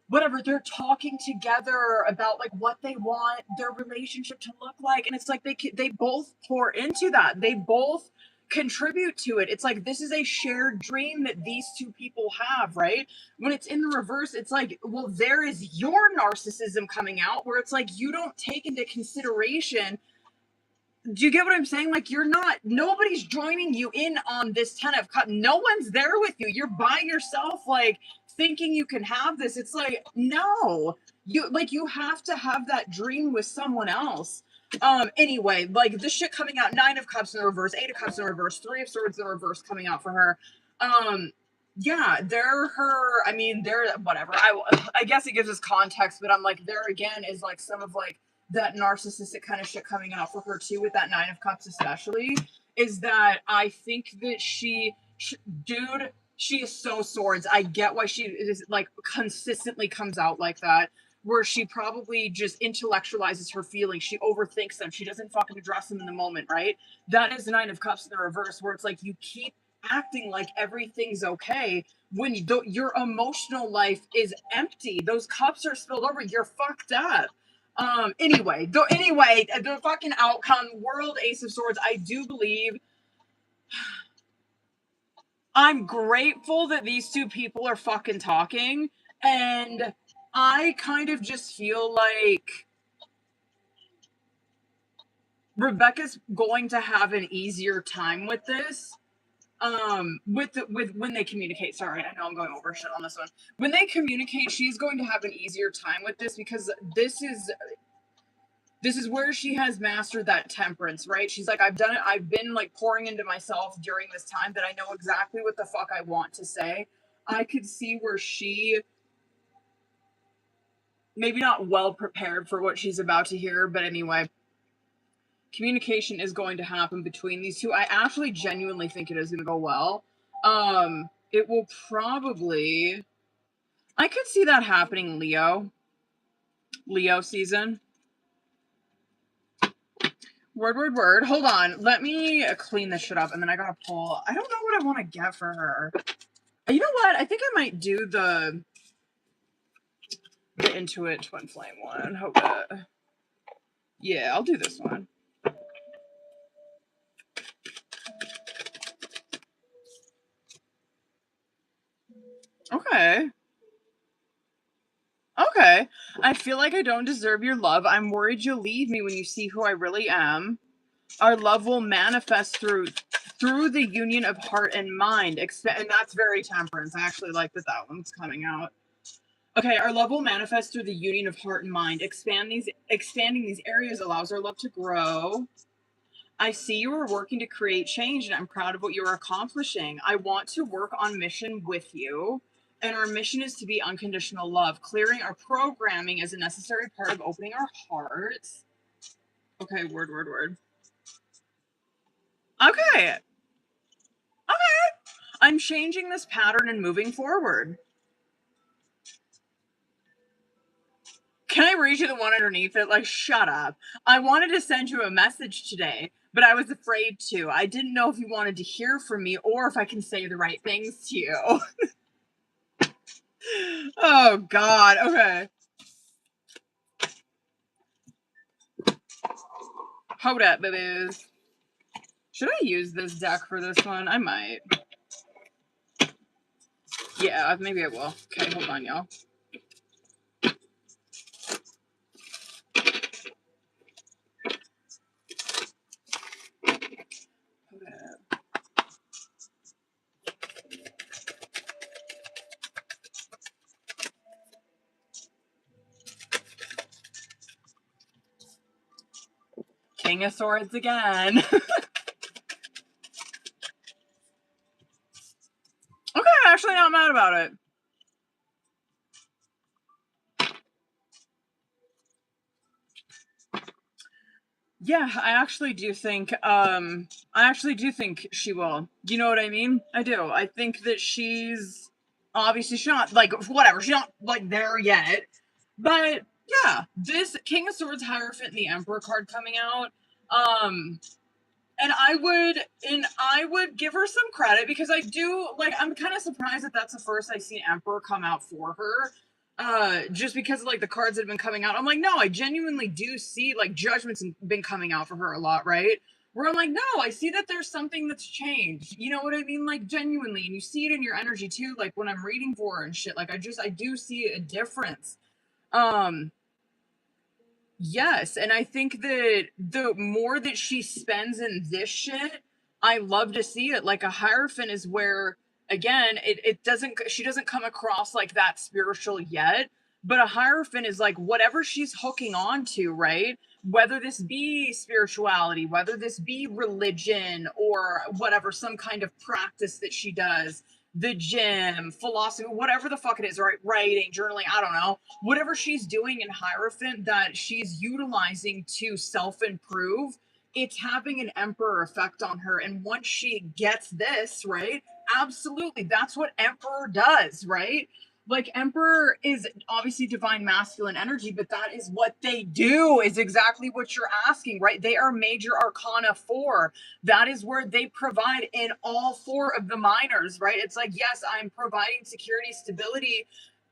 whatever, they're talking together about like what they want their relationship to look like. And it's like they both pour into that. They both contribute to it. It's like, this is a shared dream that these two people have, right? When it's in the reverse, it's like, well, there is your narcissism coming out, where it's like, you don't take into consideration, do you get what I'm saying? Like, nobody's joining you in on this Ten of Cups. No one's there with you. You're by yourself, like, thinking you can have this. It's like, no, you have to have that dream with someone else. Anyway, like, the shit coming out, Nine of Cups in the reverse, Eight of Cups in the reverse, Three of Swords in the reverse coming out for her. Yeah, they're whatever. I guess it gives us context, but I'm like, there again is like some of like that narcissistic kind of shit coming out for her too, with that Nine of Cups especially, is that I think that dude, she is so swords. I get why she is like consistently comes out like that, where she probably just intellectualizes her feelings. She overthinks them. She doesn't fucking address them in the moment, right? That is the Nine of Cups in the reverse, where it's like you keep acting like everything's okay when your emotional life is empty. Those cups are spilled over. You're fucked up. Anyway, the fucking outcome, World, Ace of Swords, I do believe, I'm grateful that these two people are fucking talking, and I kind of just feel like Rebecca's going to have an easier time with this. With when they communicate. Sorry, I know I'm going over shit on this one. When they communicate, she's going to have an easier time with this, because this is where she has mastered that temperance, right? She's like, I've done it. I've been like pouring into myself during this time that I know exactly what the fuck I want to say. I could see where she maybe not well prepared for what she's about to hear, but anyway, communication is going to happen between these two. I actually genuinely think it is going to go well. It will probably, I could see that happening Leo season. Word. Hold on. Let me clean this shit up, and then I gotta pull. I don't know what I want to get for her. You know what? I think I might do the Intuit Twin Flame one. Hope that. Yeah, I'll do this one. Okay. I feel like I don't deserve your love. I'm worried you'll leave me when you see who I really am. Our love will manifest through the union of heart and mind. And that's very temperance. I actually like that one's coming out. Okay, our love will manifest through the union of heart and mind. Expanding these areas allows our love to grow. I see you are working to create change, and I'm proud of what you are accomplishing. I want to work on mission with you. And our mission is to be unconditional love. Clearing our programming is a necessary part of opening our hearts. Okay, word. Okay. I'm changing this pattern and moving forward. Can I read you the one underneath it? Like, shut up. I wanted to send you a message today, but I was afraid to. I didn't know if you wanted to hear from me or if I can say the right things to you. Oh God. Okay. Hold up, babies. Should I use this deck for this one? I might. Yeah, maybe I will. Okay, hold on, y'all. King of Swords again. Okay, I'm actually not mad about it. Yeah, I actually do think she will. You know what I mean? I do. I think that she's obviously she's not like whatever, she's not like there yet. But yeah, this King of Swords Hierophant and the Emperor card coming out. And I would give her some credit because I do like I'm kind of surprised that that's the first I've seen Emperor come out for her. Just because of like the cards that have been coming out. I'm like, no, I genuinely do see like Judgment's been coming out for her a lot, right? Where I'm like, no, I see that there's something that's changed. You know what I mean? Like genuinely, and you see it in your energy too, like when I'm reading for her and shit. Like I do see a difference. Um Yes, and I think that the more that she spends in this shit, I love to see it. Like a Hierophant is where, again, it doesn't, she doesn't come across like that spiritual yet, but a Hierophant is like whatever she's hooking on to, right? Whether this be spirituality, whether this be religion or whatever, some kind of practice that she does, the gym, philosophy, whatever the fuck it is, right? Writing, journaling, I don't know. Whatever she's doing in Hierophant that she's utilizing to self-improve, it's having an Emperor effect on her. And once she gets this, right? Absolutely. That's what Emperor does, right? Like Emperor is obviously divine masculine energy, but that is what they do, is exactly what you're asking, right? They are major arcana 4. That is where they provide in all 4 of the minors, right? It's like, yes, I'm providing security, stability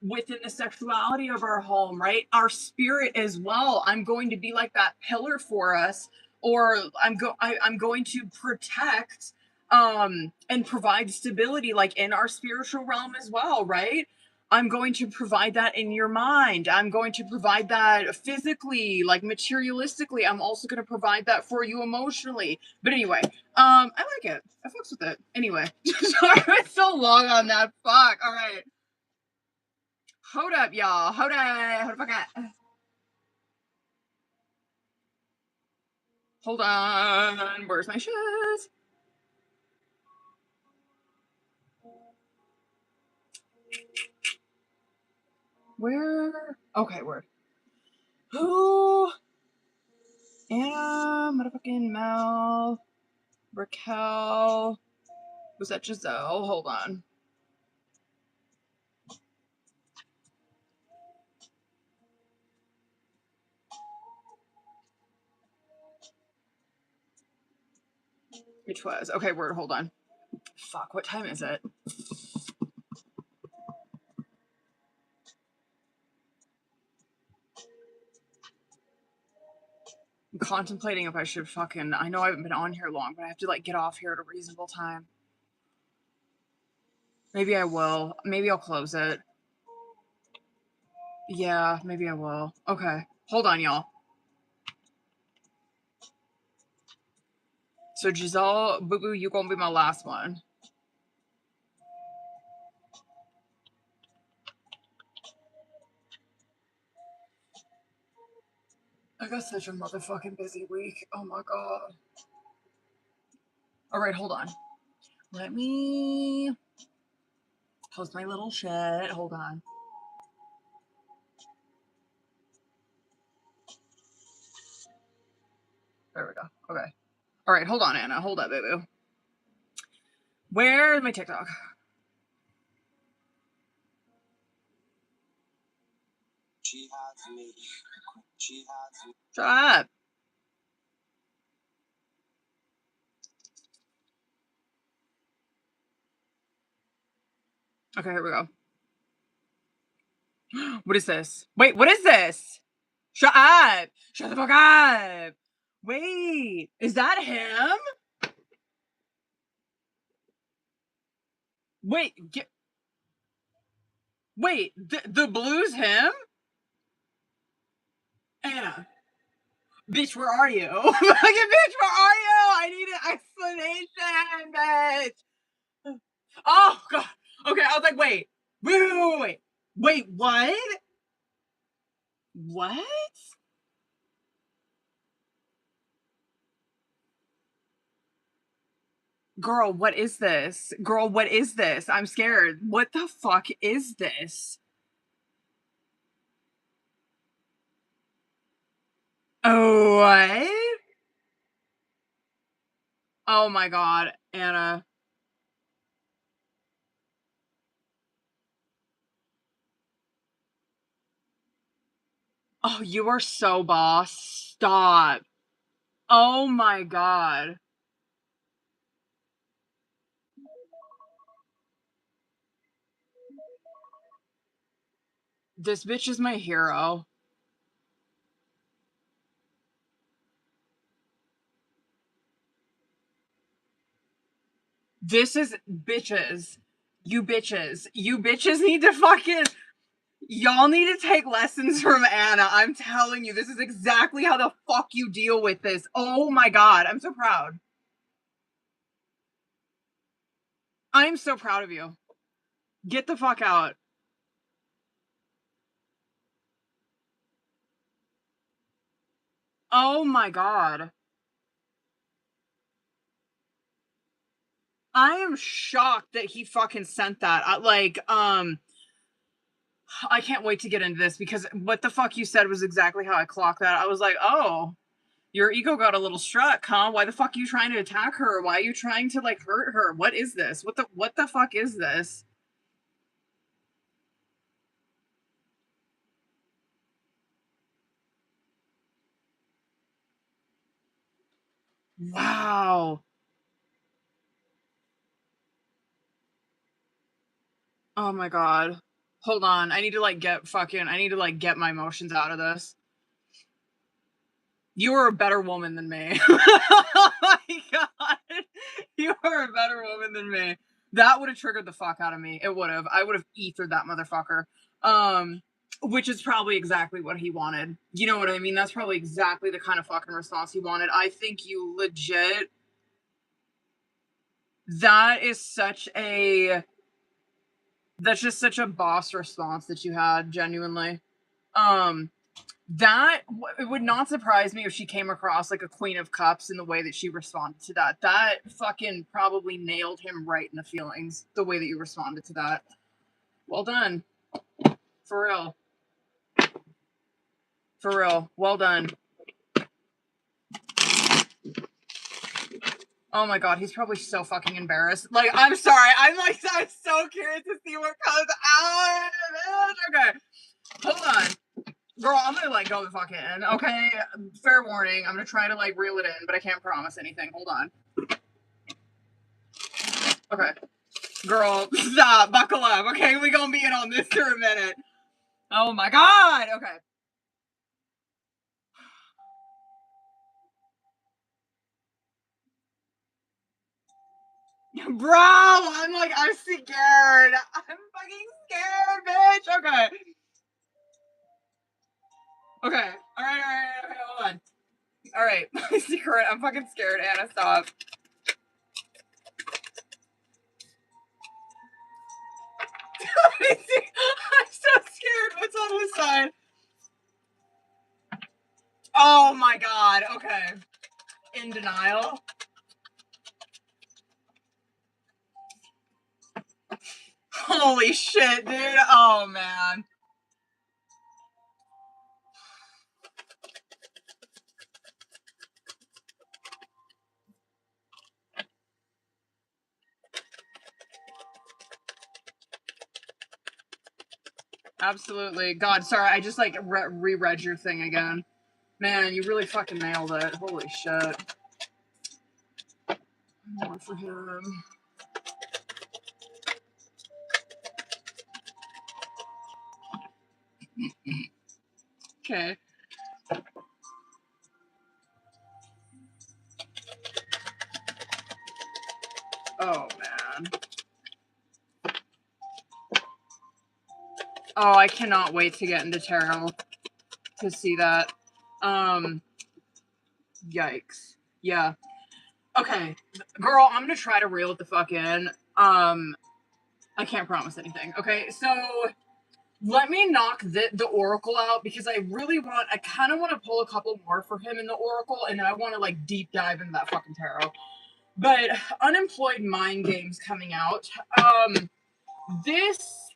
within the sexuality of our home, right? Our spirit as well. I'm going to be like that pillar for us, or I'm going to protect and provide stability like in our spiritual realm as well, right? I'm going to provide that in your mind. I'm going to provide that physically, like materialistically. I'm also going to provide that for you emotionally. But anyway, I like it. I fucks with it. Anyway, sorry, it's so long on that. Fuck. All right. Hold up, y'all. Hold up. Hold the fuck up. Hold on. Where's my shoes? Where? Okay, where? Who? Anna, motherfucking Mel, Raquel. Was that Giselle? Hold on. Which was? Okay, word, hold on. Fuck, what time is it? I'm contemplating if I should fucking, I know I haven't been on here long, but I have to like get off here at a reasonable time. Maybe I will. Maybe I'll close it. Yeah, maybe I will. Okay. Hold on, y'all. So Giselle, Boo Boo, you gonna be my last one. I got such a motherfucking busy week. Oh my god. Alright, hold on. Let me post my little shit. Hold on. There we go. Okay. Alright, hold on, Anna. Hold up, Boo Boo. Where's my TikTok? She has me. She has me. Shut up. Okay, here we go. What is this? Wait, what is this? Shut up! Shut the fuck up! Wait, is that him? Wait, wait, the blue's him? Anna, bitch, where are you? Fucking bitch, where are you? I need an explanation, bitch. Oh god. Okay, I was like, wait, what? What? Girl, what is this? Girl, what is this? I'm scared. What the fuck is this? Oh, what? Oh my god, Anna. Oh, you are so boss. Stop. Oh my god. This bitch is my hero. This is bitches. You bitches. You bitches need to fucking. Y'all need to take lessons from Anna. I'm telling you, this is exactly how the fuck you deal with this. Oh my god, I'm so proud. I'm so proud of you. Get the fuck out. Oh my god. I am shocked that he fucking sent that. I can't wait to get into this because what the fuck you said was exactly how I clocked that. I was like, oh, your ego got a little struck, huh? Why the fuck are you trying to attack her? Why are you trying to like hurt her? What is this? What the fuck is this? Wow. Oh my god. Hold on. I need to like get my emotions out of this. You are a better woman than me. Oh my god. You are a better woman than me. That would have triggered the fuck out of me. It would have. I would have ethered that motherfucker. Which is probably exactly what he wanted. You know what I mean? That's probably exactly the kind of fucking response he wanted. I think you legit. That is such a. That's just such a boss response that you had, genuinely. Um, that it would not surprise me if she came across like a queen of cups in the way that she responded to that. That fucking probably nailed him right in the feelings, the way that you responded to that. Well done. For real. For real. Well done. Oh my god, he's probably so fucking embarrassed. Like, I'm sorry. I'm so curious to see what comes out of it. Okay. Hold on. Girl, I'm gonna like go the fuck in, okay? Fair warning. I'm gonna try to like reel it in, but I can't promise anything. Hold on. Okay. Girl, stop. Buckle up, okay? We gonna be in on this for a minute. Oh my god. Okay. Bro, I'm scared. I'm fucking scared, bitch. Okay. Okay. Alright, okay, hold on. Alright. My secret. I'm fucking scared, Anna. Stop. I'm so scared. What's on this side? Oh my god. Okay. In denial. Holy shit, dude. Oh man. Absolutely. God, sorry. I just like reread your thing again. Man, you really fucking nailed it. Holy shit. More for him. Okay. Oh, man. Oh, I cannot wait to get into tarot to see that. Yikes. Yeah. Okay. Girl, I'm gonna try to reel it the fuck in. I can't promise anything. Okay, so let me knock the oracle out because I kind of want to pull a couple more for him in the oracle, and then I want to like deep dive into that fucking tarot. But unemployed mind games coming out. This,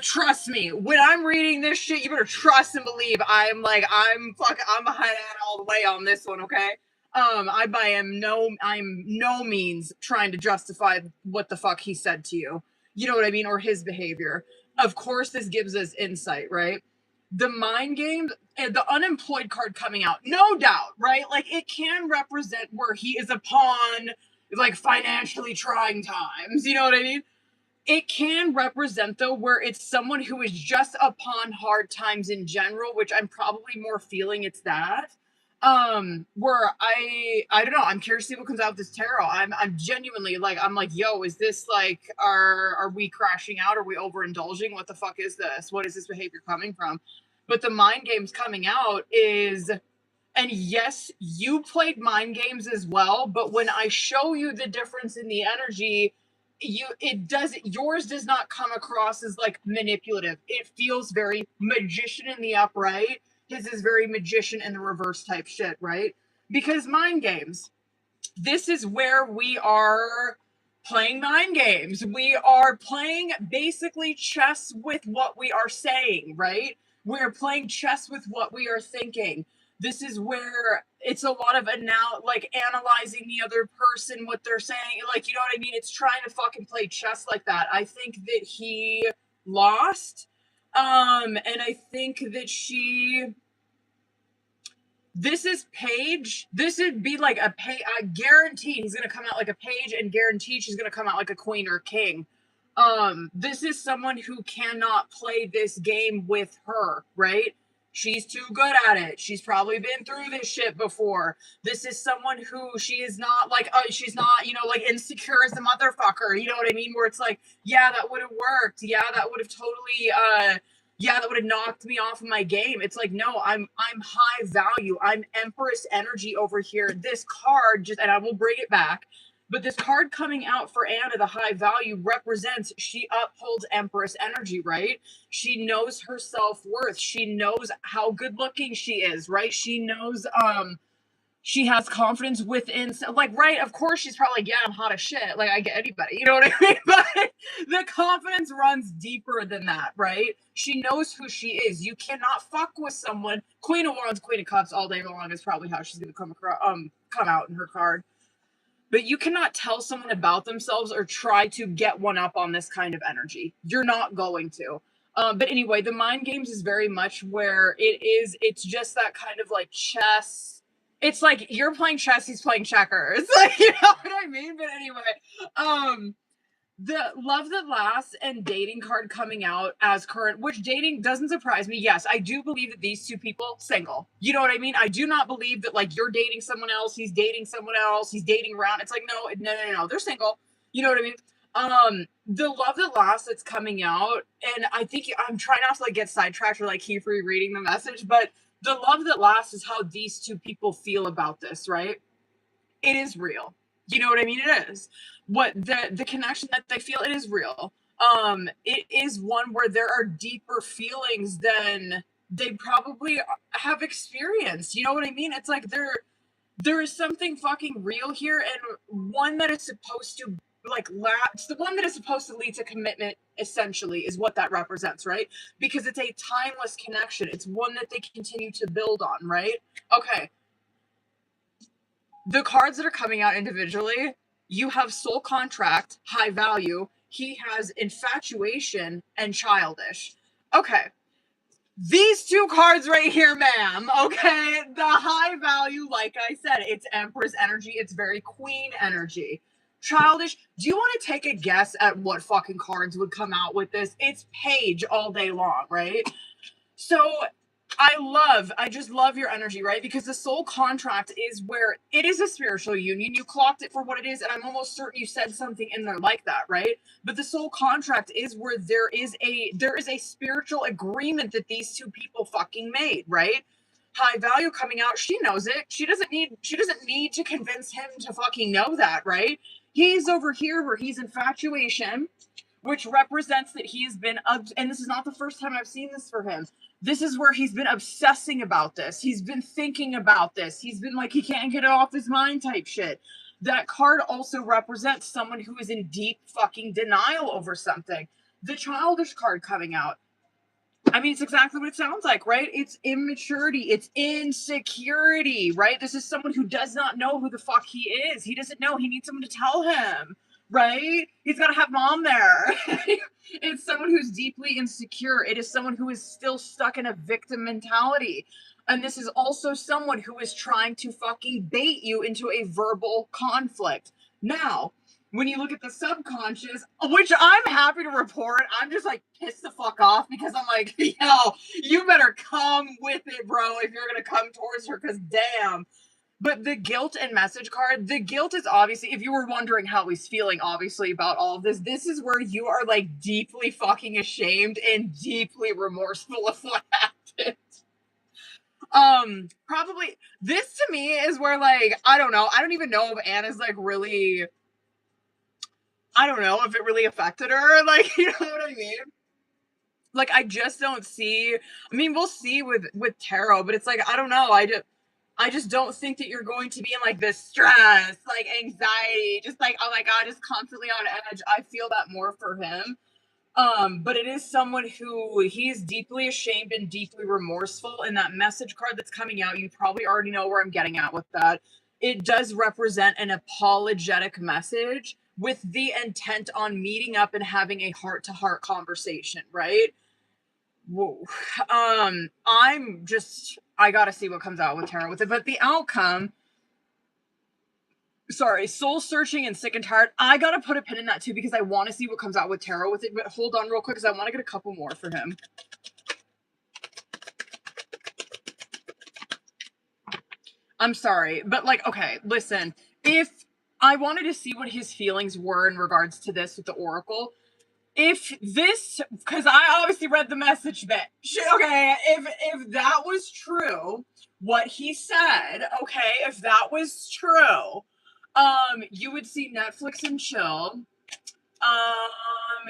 trust me, when I'm reading this shit, you better trust and believe I'm behind it all the way on this one, okay? I'm no means trying to justify what the fuck he said to you. You know what I mean? Or his behavior. Of course, this gives us insight, right? The mind game and the unemployed card coming out, no doubt, right? Like it can represent where he is upon like financially trying times. You know what I mean? It can represent though where it's someone who is just upon hard times in general, which I'm probably more feeling it's that. Where I don't know, I'm curious to see what comes out of this tarot. I'm genuinely like, I'm like, yo, is this like, are we crashing out? Are we overindulging? What the fuck is this? What is this behavior coming from? But the mind games coming out is, and yes, you played mind games as well, but when I show you the difference in the energy, yours does not come across as like manipulative. It feels very magician in the upright. His is very magician in the reverse type shit, right? Because mind games, this is where we are playing mind games. We are playing basically chess with what we are saying, right? We're playing chess with what we are thinking. This is where it's a lot of analyzing the other person, what they're saying. Like, you know what I mean? It's trying to fucking play chess like that. I think that he lost. And I think that this is Paige. This would be like a page. I guarantee he's gonna come out like a page, and guaranteed she's gonna come out like a queen or a king. This is someone who cannot play this game with her, right? She's too good at it. She's probably been through this shit before. This is someone who she is not like, she's not, like insecure as a motherfucker. You know what I mean? Where it's like, yeah, that would have worked. Yeah, that would have totally, yeah, that would have knocked me off of my game. It's like, no, I'm high value. I'm Empress energy over here. This card just, and I will bring it back. But this card coming out for Anna, the high value, represents she upholds Empress energy, right? She knows her self-worth. She knows how good looking she is, right? She knows she has confidence within, like, right, of course she's probably like, yeah, I'm hot as shit, like I get anybody, you know what I mean? But the confidence runs deeper than that, right? She knows who she is. You cannot fuck with someone. Queen of Wands, Queen of Cups all day long is probably how she's gonna come out in her card. But you cannot tell someone about themselves or try to get one up on this kind of energy. You're not going to. But anyway, the mind games is very much where it's just that kind of like chess. It's like you're playing chess, he's playing checkers. Like, you know what I mean? But anyway, the Love That Lasts and dating card coming out as current, which dating doesn't surprise me. Yes, I do believe that these two people single. You know what I mean? I do not believe that like you're dating someone else, he's dating someone else, he's dating around. It's like no, they're single. You know what I mean? The Love That Lasts that's coming out, and I think I'm trying not to like get sidetracked or like keep rereading the message, but the Love That Lasts is how these two people feel about this, right? It is real. You know what I mean? It is. What the connection that they feel, it is real. It is one where there are deeper feelings than they probably have experienced. You know what I mean? It's like there is something fucking real here, and one that is supposed to like it's the one that is supposed to lead to commitment, essentially, is what that represents, right? Because it's a timeless connection. It's one that they continue to build on, right? Okay. The cards that are coming out individually, you have soul contract, high value. He has infatuation and childish. Okay. These two cards right here, ma'am. Okay. The high value, like I said, it's Empress energy. It's very queen energy. Childish. Do you want to take a guess at what fucking cards would come out with this? It's Page all day long, right? So I just love your energy, right? Because the soul contract is where it is a spiritual union. You clocked it for what it is, and I'm almost certain you said something in there like that, right? But the soul contract is where there is a spiritual agreement that these two people fucking made, right? High value coming out, she knows it. She doesn't need to convince him to fucking know that, right? He's over here where he's infatuation, which represents that he's been and this is not the first time I've seen this for him. This is where he's been obsessing about this. He's been thinking about this. He's been like he can't get it off his mind type shit. That card also represents someone who is in deep fucking denial over something. The childish card coming out, I mean, it's exactly what it sounds like, right? It's immaturity. It's insecurity, right? This is someone who does not know who the fuck he is. He doesn't know. He needs someone to tell him, right? He's got to have mom there. It's someone who's deeply insecure. It is someone who is still stuck in a victim mentality. And this is also someone who is trying to fucking bait you into a verbal conflict. Now, when you look at the subconscious, which I'm happy to report, I'm just like pissed the fuck off because I'm like, yo, you better come with it, bro, if you're gonna come towards her, because damn. But the guilt and message card, the guilt is obviously, if you were wondering how he's feeling, obviously, about all of this is where you are like deeply fucking ashamed and deeply remorseful of what happened. Probably this to me is where, like, I don't know, I don't even know if Anna's like really, I don't know if it really affected her. Like, you know what I mean? Like, I just don't see. I mean, we'll see with tarot, but it's like I don't know. I just don't think that you're going to be in like this stress, like anxiety, just like oh my god, just constantly on edge. I feel that more for him. But it is someone who he's deeply ashamed and deeply remorseful. And that message card that's coming out, you probably already know where I'm getting at with that. It does represent an apologetic message with the intent on meeting up and having a heart-to-heart conversation, right? Whoa. I gotta see what comes out with tarot with it, but the outcome, sorry, soul searching and sick and tired. I gotta put a pin in that too because I want to see what comes out with tarot with it. But hold on real quick because I want to get a couple more for him. I'm sorry, but like, okay, listen. If I wanted to see what his feelings were in regards to this with the oracle, if this, because I obviously read the message bit. Okay, if that was true, what he said, okay, if that was true, you would see Netflix and chill.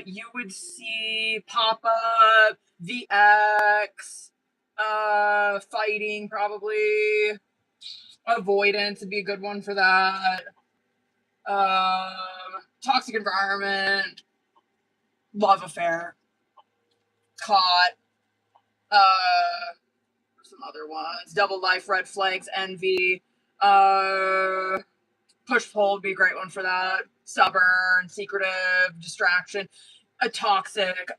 You would see pop up the X, fighting probably, avoidance would be a good one for that. Toxic environment, love affair, caught, some other ones, double life, red flags, envy, push pull would be a great one for that. Stubborn, secretive, distraction, a toxic.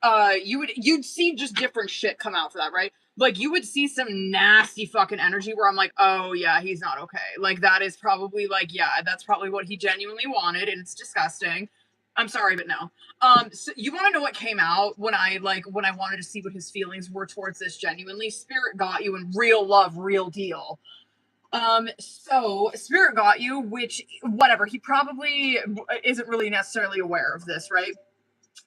You'd see just different shit come out for that, right? Like you would see some nasty fucking energy where I'm like, oh yeah, he's not okay. Like that is probably like, yeah, that's probably what he genuinely wanted, and it's disgusting. I'm sorry, but no. So you want to know what came out when I wanted to see what his feelings were towards this genuinely? Spirit got you in real love, real deal. So Spirit got you, which whatever, he probably isn't really necessarily aware of this, right?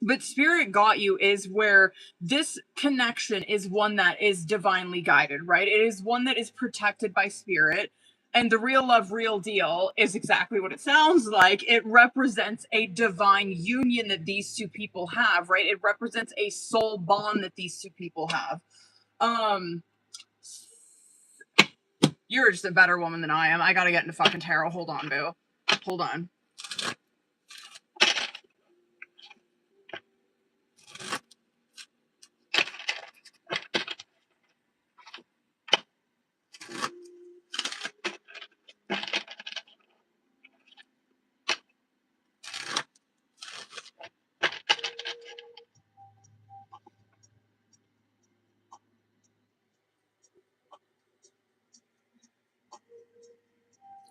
But Spirit got you is where this connection is one that is divinely guided, right? It is one that is protected by Spirit. And the real love, real deal is exactly what it sounds like. It represents a divine union that these two people have, right? It represents a soul bond that these two people have. You're just a better woman than I am. I gotta get into fucking tarot. Hold on, boo. Hold on.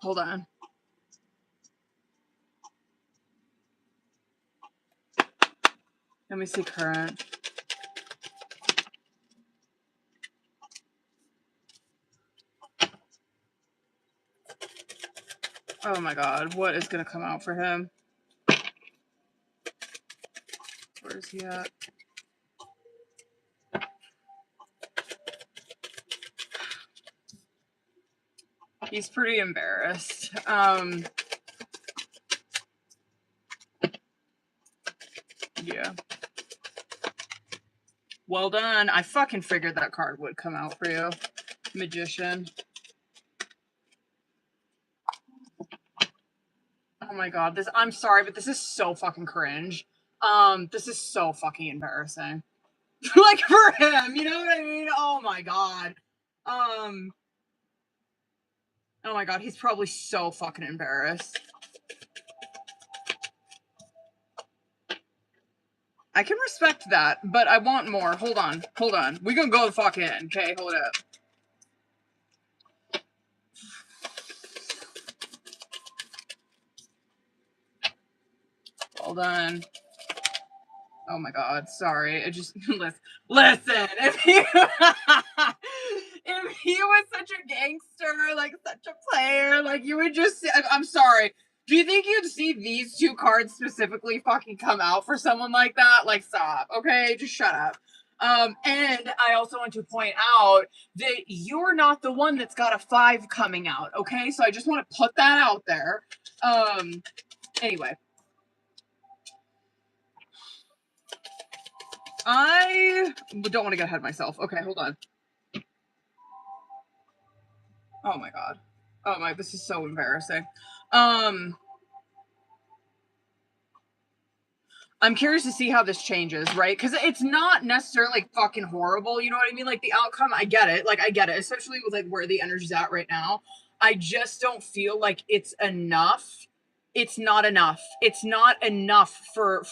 Hold on. Let me see current. Oh my god, what is gonna come out for him? Where is he at? He's pretty embarrassed. Yeah. Well done. I fucking figured that card would come out for you. Magician. Oh my god, this, I'm sorry, but this is so fucking cringe. This is so fucking embarrassing. Like, for him, you know what I mean? Oh my god. Oh my god, he's probably so fucking embarrassed. I can respect that, but I want more. Hold on. Hold on. We gonna go the fuck in, okay? Hold up. Well done. Oh my god, sorry. It just listen. If he if he was such a gangster, like such a player, like you would just I'm sorry. Do you think you'd see these two cards specifically fucking come out for someone like that? Like, stop. Okay, just shut up. And I also want to point out that you're not the one that's got a 5 coming out, okay? So I just want to put that out there. Anyway. I don't want to get ahead of myself. Okay, hold on. Oh my god. Oh my, this is so embarrassing. I'm curious to see how this changes, right? Because it's not necessarily like fucking horrible, you know what I mean? Like the outcome, I get it. Like I get it, especially with like where the energy's at right now. I just don't feel like it's enough. It's not enough. It's not enough for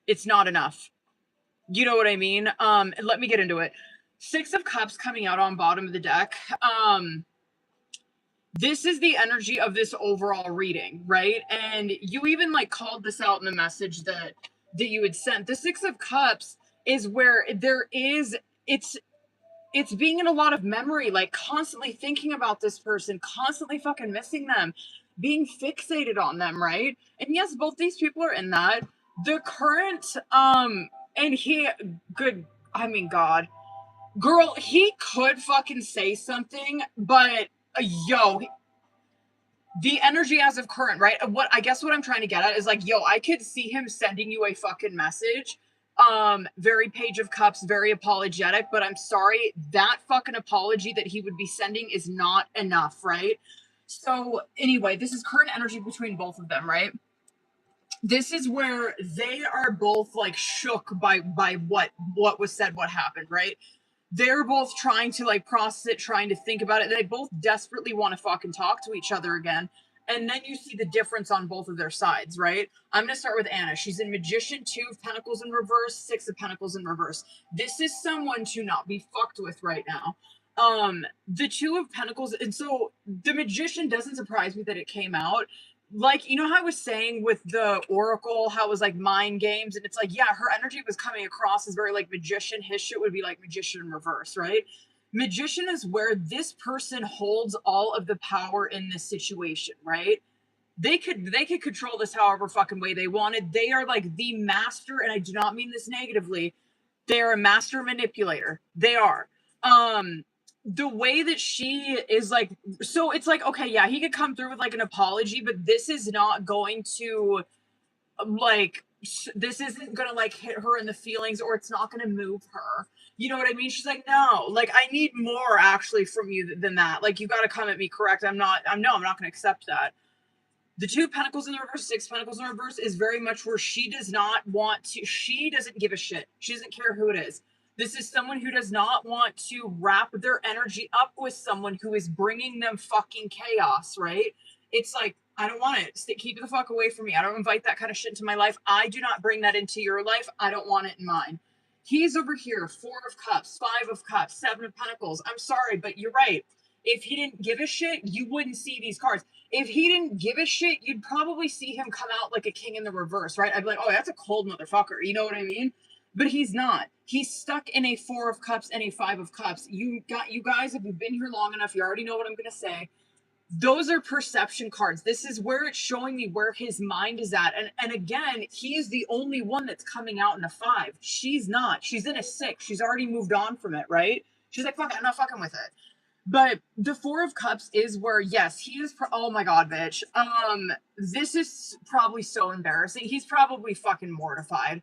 it's not enough. You know what I mean? Let me get into it. 6 of Cups coming out on bottom of the deck. This is the energy of this overall reading, right? And you even like called this out in the message that you had sent. The 6 of Cups is where there is it's being in a lot of memory, like constantly thinking about this person, constantly fucking missing them, being fixated on them, right? And yes, both these people are in that. The current and he good I mean god. Girl, he could fucking say something, but yo, the energy as of current, right? What I guess what I'm trying to get at is like, yo, I could see him sending you a fucking message. Very Page of Cups, very apologetic, but I'm sorry, that fucking apology that he would be sending is not enough, right? So anyway, this is current energy between both of them, right? This is where they are both like shook by what was said, what happened, right? They're both trying to like process it, trying to think about it. They both desperately want to fucking talk to each other again. And then you see the difference on both of their sides, right? I'm going to start with Anna. She's in Magician, 2 of Pentacles in reverse, 6 of Pentacles in reverse. This is someone to not be fucked with right now. The 2 of Pentacles, and so the Magician doesn't surprise me that it came out. Like, you know how I was saying with the Oracle, how it was like mind games, and it's like, yeah, her energy was coming across as very like Magician. His shit would be like Magician in reverse, right? Magician is where this person holds all of the power in this situation, right? They could control this however fucking way they wanted. They are like the master, and I do not mean this negatively. They're a master manipulator. They are. The way that she is like, so it's like, okay, yeah, he could come through with like an apology, but this is not going to like, this isn't gonna like hit her in the feelings, or it's not gonna move her. You know what I mean? She's like, no, like I need more actually from you than that. Like you got to come at me correct. I'm not gonna accept that. The 2 Pentacles in the reverse, 6 Pentacles in the reverse is very much where she does not want to, she doesn't give a shit. She doesn't care who it is. This is someone who does not want to wrap their energy up with someone who is bringing them fucking chaos, right? It's like, I don't want it. Keep it the fuck away from me. I don't invite that kind of shit into my life. I do not bring that into your life. I don't want it in mine. He's over here, 4 of Cups, 5 of Cups, 7 of Pentacles. I'm sorry, but you're right. If he didn't give a shit, you wouldn't see these cards. If he didn't give a shit, you'd probably see him come out like a king in the reverse, right? I'd be like, oh, that's a cold motherfucker. You know what I mean? But he's not. He's stuck in a 4 of Cups and a 5 of Cups. You guys, if you've been here long enough, you already know what I'm going to say. Those are perception cards. This is where it's showing me where his mind is at. And again, he is the only one that's coming out in a 5. She's not. She's in a 6. She's already moved on from it, right? She's like, fuck it, I'm not fucking with it. But the 4 of Cups is where, yes, he is, oh my god, bitch. This is probably so embarrassing. He's probably fucking mortified.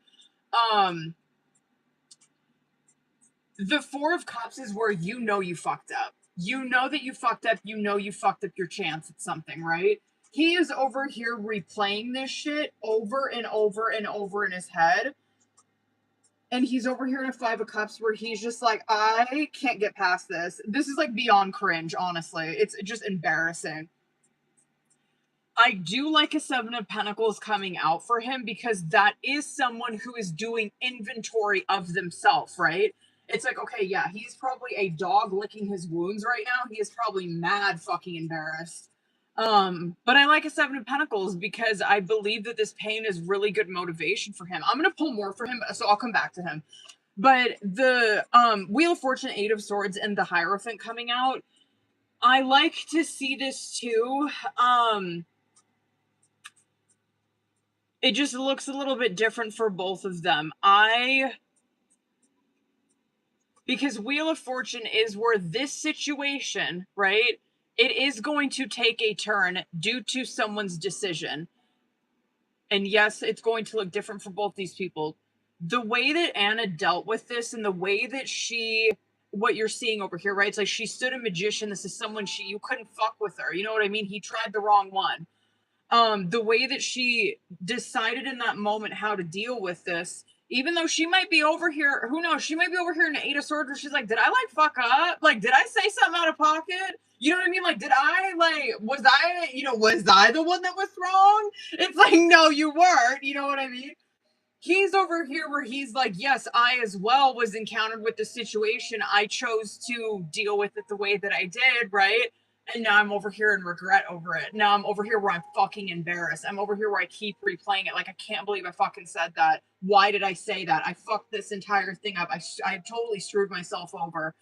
The 4 of Cups is where you know you fucked up. You know that you fucked up. You know you fucked up your chance at something, right? He is over here replaying this shit over and over and over in his head. And he's over here in a 5 of Cups where he's just like, I can't get past this. This is like beyond cringe, honestly. It's just embarrassing. I do like a 7 of Pentacles coming out for him because that is someone who is doing inventory of themselves, right? It's like, okay, yeah, he's probably a dog licking his wounds right now. He is probably mad fucking embarrassed. But I like a 7 of Pentacles because I believe that this pain is really good motivation for him. I'm going to pull more for him, so I'll come back to him. But the Wheel of Fortune, 8 of Swords, and the Hierophant coming out, I like to see this too. It just looks a little bit different for both of them. Because Wheel of Fortune is where this situation, right, it is going to take a turn due to someone's decision. And yes, it's going to look different for both these people. The way that Anna dealt with this and the way that what you're seeing over here, right? It's like she stood a magician. This is someone you couldn't fuck with her. You know what I mean? He tried the wrong one. The way that she decided in that moment how to deal with this, even though she might be over here, who knows, she might be over here in the 8 of Swords where she's like, did I like fuck up? Like, did I say something out of pocket? You know what I mean? Like, was I the one that was wrong? It's like, no, you weren't. You know what I mean? He's over here where he's like, yes, I as well was encountered with the situation. I chose to deal with it the way that I did, right? And now I'm over here in regret over it. Now I'm over here where I'm fucking embarrassed. I'm over here where I keep replaying it. Like, I can't believe I fucking said that. Why did I say that? I fucked this entire thing up. I totally screwed myself over.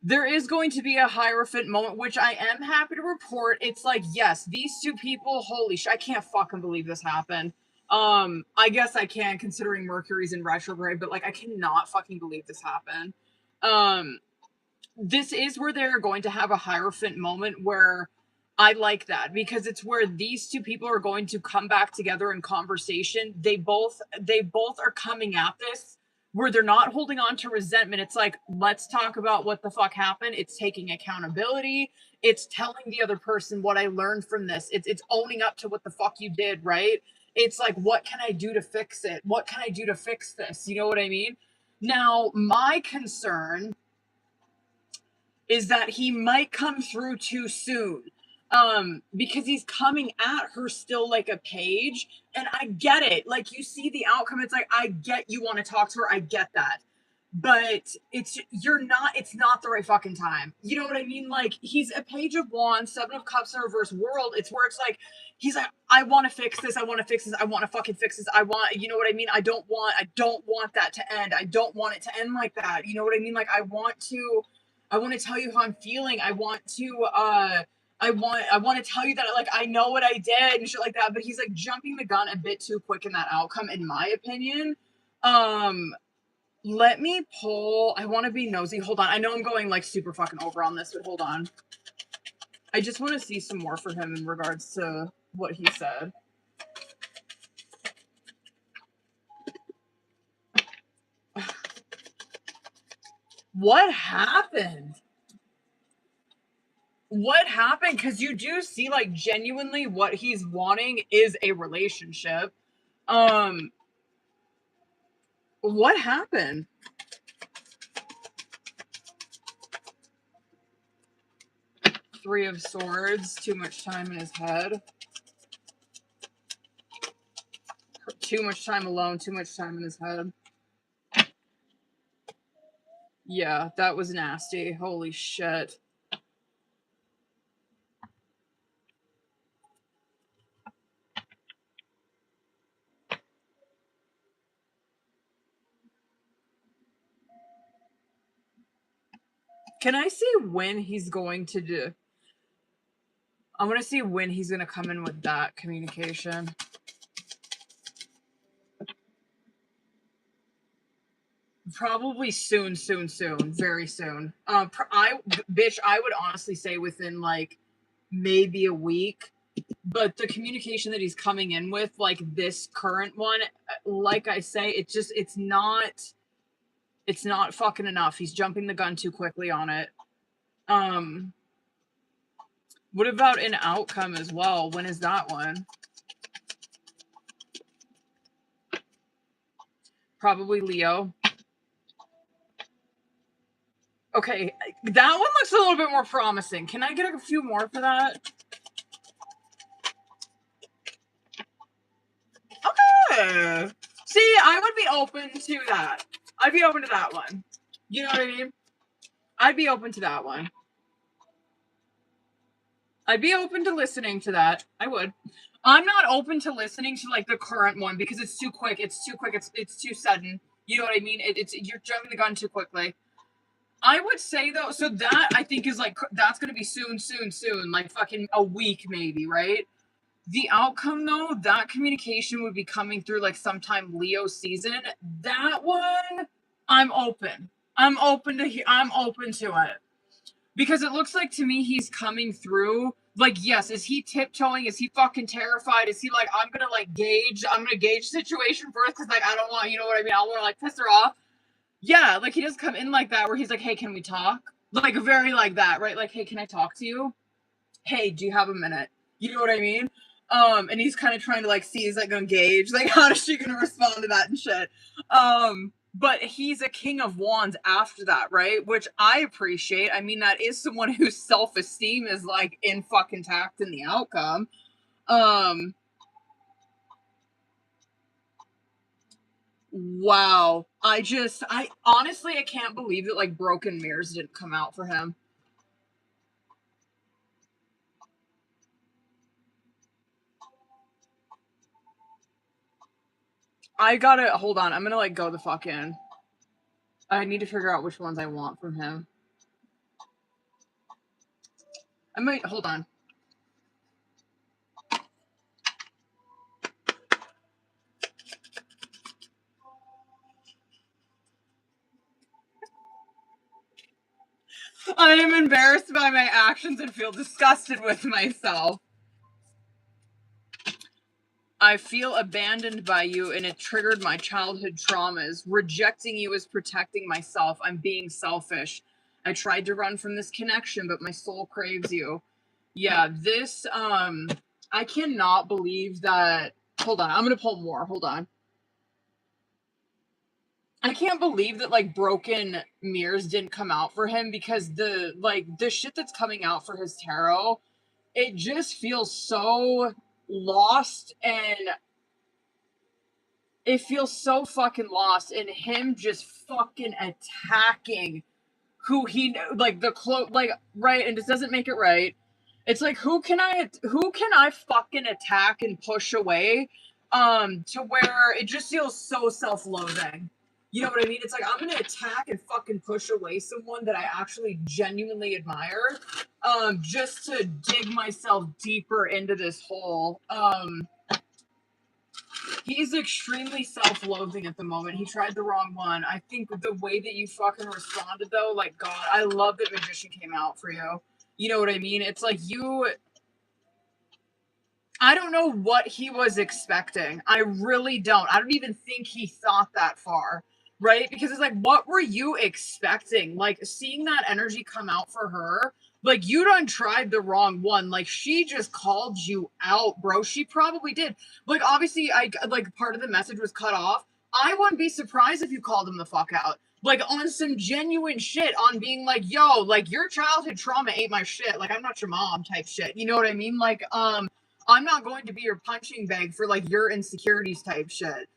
There is going to be a Hierophant moment, which I am happy to report. It's like, yes, these two people, holy shit, I can't fucking believe this happened. I guess I can, considering Mercury's in retrograde, but like, I cannot fucking believe this happened. This is where they're going to have a Hierophant moment where I like that because it's where these two people are going to come back together in conversation. They both are coming at this where they're not holding on to resentment. It's like, let's talk about what the fuck happened. It's taking accountability. It's telling the other person what I learned from this. It's owning up to what the fuck you did, right? It's like, what can I do to fix it? What can I do to fix this? You know what I mean? Now, my concern is that he might come through too soon. Because he's coming at her still like a page, and I get it. Like, you see the outcome, it's like, I get you want to talk to her, I get that. But it's not the right fucking time. You know what I mean? Like, he's a Page of Wands, 7 of Cups in reverse world. It's where it's like, he's like, I want to fix this, I want to fix this, I want to fucking fix this, you know what I mean? I don't want that to end. I don't want it to end like that. You know what I mean? Like, I want to tell you how I'm feeling. I want to tell you that, like, I know what I did and shit like that. But he's like jumping the gun a bit too quick in that outcome, in my opinion. Let me pull. I want to be nosy. Hold on. I know I'm going like super fucking over on this, but hold on. I just want to see some more for him in regards to what he said. What happened? What happened? Because you do see, like, genuinely what he's wanting is a relationship. What happened? Three of Swords, too much time in his head. Too much time alone, too much time in his head. Yeah, that was nasty. Holy shit. Can I see when he's going to do... I want to see when he's going to come in with that communication. Probably soon. Very soon. I would honestly say within, like, maybe a week. But the communication that he's coming in with, like this current one, like I say, it's not fucking enough. He's jumping the gun too quickly on it. What about an outcome as well? When is that one? Probably Leo. Okay, that one looks a little bit more promising. Can I get a few more for that? Okay. See, I would be open to that. I'd be open to that one. You know what I mean? I'd be open to that one. I'd be open to listening to that. I would. I'm not open to listening to, like, the current one because it's too quick. It's too sudden. You know what I mean? You're jumping the gun too quickly. I would say, though, so that I think is like, that's going to be soon, like fucking a week maybe, right? The outcome, though, that communication would be coming through like sometime Leo season. That one, I'm open. I'm open to it. Because it looks like to me he's coming through. Like, yes, is he tiptoeing? Is he fucking terrified? Is he like, I'm gonna gauge the situation first because, like, I don't want, you know what I mean? I don't want to, like, piss her off. Yeah, like, he does come in like that where he's like, hey, can we talk? Like, very like that, right? Like, hey, can I talk to you? Hey, do you have a minute? You know what I mean? And he's kind of trying to, like, see, is that gonna gauge? Like, how is she gonna respond to that and shit? But he's a king of wands after that, right? Which I appreciate. I mean, that is someone whose self-esteem is, like, in fucking tact in the outcome. Wow. I honestly, I can't believe that, like, broken mirrors didn't come out for him. I gotta, hold on. I'm gonna, like, go the fuck in. I need to figure out which ones I want from him. I might, hold on. I am embarrassed by my actions and feel disgusted with myself. I feel abandoned by you and it triggered my childhood traumas. Rejecting you is protecting myself. I'm being selfish. I tried to run from this connection, but my soul craves you. Yeah, this, I cannot believe that. Hold on, I'm gonna pull more. Hold on. I can't believe that, like, broken mirrors didn't come out for him because the shit that's coming out for his tarot, it just feels so lost and it feels so fucking lost and him just fucking attacking who he, like, like, right, and this doesn't make it right. It's like, who can I fucking attack and push away to where it just feels so self-loathing. You know what I mean? It's like, I'm gonna attack and fucking push away someone that I actually genuinely admire, just to dig myself deeper into this hole. He's extremely self-loathing at the moment. He tried the wrong one. I think the way that you fucking responded, though, like, God, I love that Magician came out for you. You know what I mean? It's like I don't know what he was expecting. I really don't. I don't even think he thought that far, right? Because it's like, what were you expecting? Like, seeing that energy come out for her, like, you done tried the wrong one. Like, she just called you out, bro. She probably did. Like, obviously, like, part of the message was cut off. I wouldn't be surprised if you called him the fuck out. Like, on some genuine shit, on being like, yo, like, your childhood trauma ate my shit. Like, I'm not your mom type shit. You know what I mean? Like, I'm not going to be your punching bag for, like, your insecurities type shit.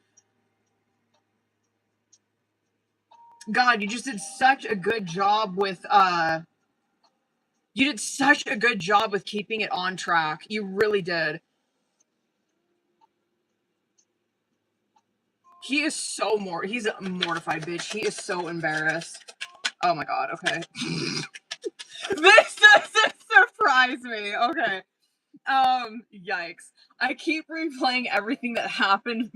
God, you just did such a good job with, you did such a good job with keeping it on track. You really did. He is so he's a mortified bitch. He is so embarrassed. Oh my God, okay. This doesn't surprise me. Okay. Yikes. I keep replaying everything that happened.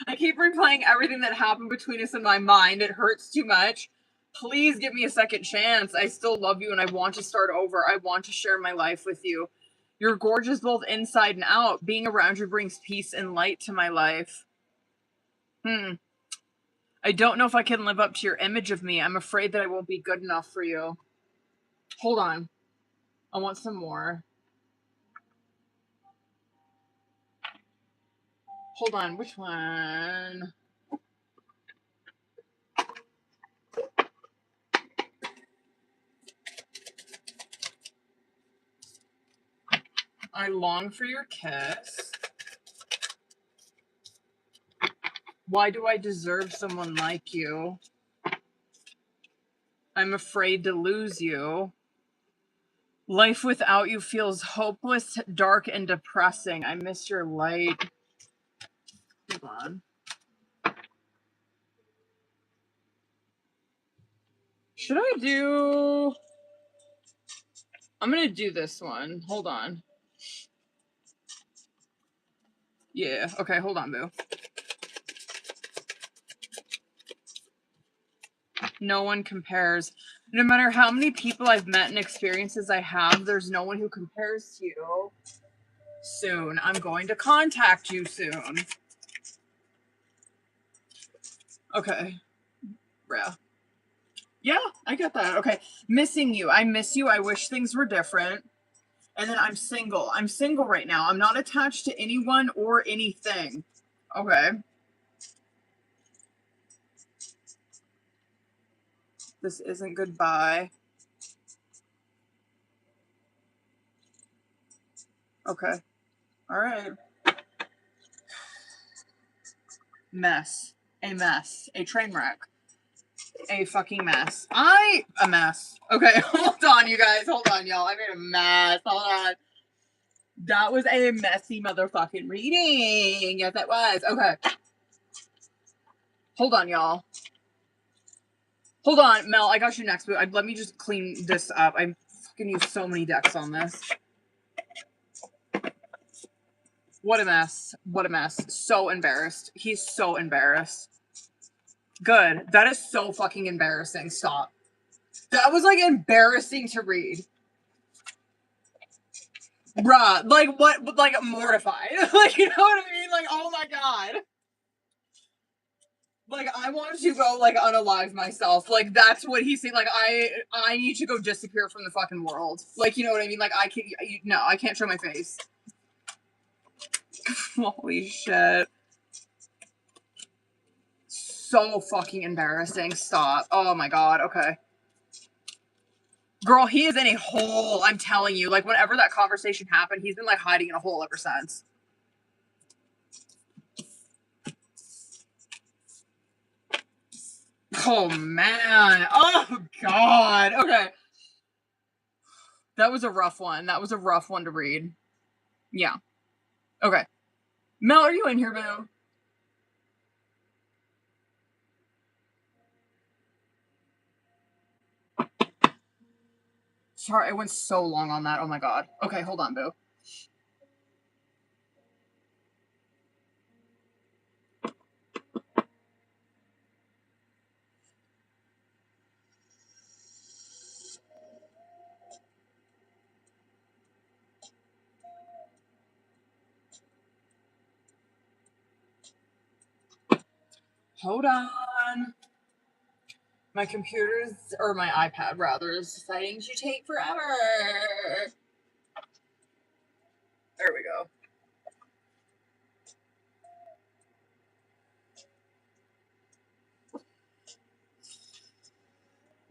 I keep replaying everything that happened between us in my mind. It hurts too much. Please give me a second chance. I still love you and I want to start over. I want to share my life with you. You're gorgeous both inside and out. Being around you brings peace and light to my life. I don't know if I can live up to your image of me. I'm afraid that I won't be good enough for you. Hold on. I want some more. Hold on. Which one? I long for your kiss. Why do I deserve someone like you? I'm afraid to lose you. Life without you feels hopeless, dark, and depressing. I miss your light. Hold on. Should I do... I'm gonna do this one. Hold on. Yeah, okay, hold on, boo. No one compares. No matter how many people I've met and experiences I have, there's no one who compares to you. Soon. I'm going to contact you soon. Okay. Yeah. Yeah, I get that. Okay. Missing you. I miss you. I wish things were different. And then I'm single. I'm single right now. I'm not attached to anyone or anything. Okay. This isn't goodbye. Okay. All right. Mess. A mess. A train wreck. A fucking mess. A mess. Okay, hold on, you guys. Hold on, y'all. I made a mess. Hold on. That was a messy motherfucking reading. Yes, it was. Okay. Hold on, y'all. Hold on, Mel. I got you next. But let me just clean this up. I fucking used so many decks on this. What a mess. What a mess. So embarrassed. He's so embarrassed. Good. That is so fucking embarrassing. Stop. That was like embarrassing to read. Bruh, like what, like mortified. Like, you know what I mean? Like, oh my god. Like, I want to go, like, unalive myself. Like, that's what he's saying. Like, I need to go disappear from the fucking world. Like, you know what I mean? Like, I can't, no, I can't show my face. Holy shit. So fucking embarrassing. Stop. Oh my god, okay. Girl, he is in a hole, I'm telling you. Like, whenever that conversation happened, he's been, like, hiding in a hole ever since. Oh, man. Oh, God. Okay. That was a rough one. That was a rough one to read. Yeah. Okay. Mel, are you in here, boo? Sorry, I went so long on that. Oh, my God. Okay, hold on, boo. Hold on. My computer's, or my iPad, rather, is deciding to take forever. There we go.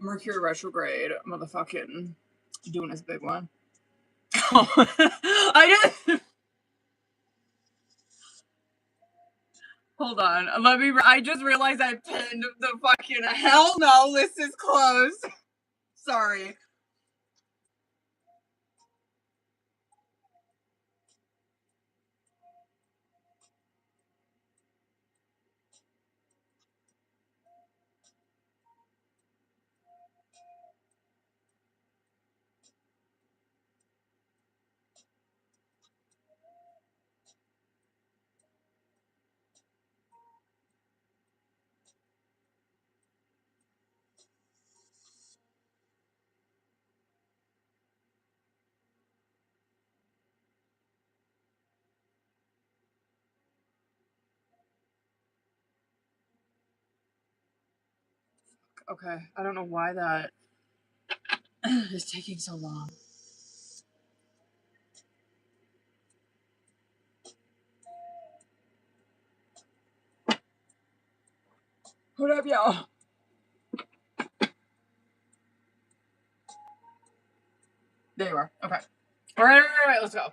Mercury retrograde, motherfucking doing his big one. I just... Hold on. I just realized I pinned the fucking... Hell no, list is closed. Sorry. Okay, I don't know why that is taking so long. Hold up, y'all. There you are. Okay. All right, let's go.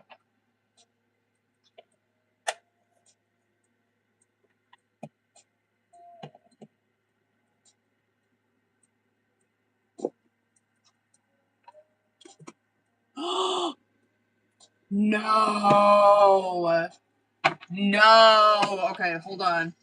No. No. Okay, hold on.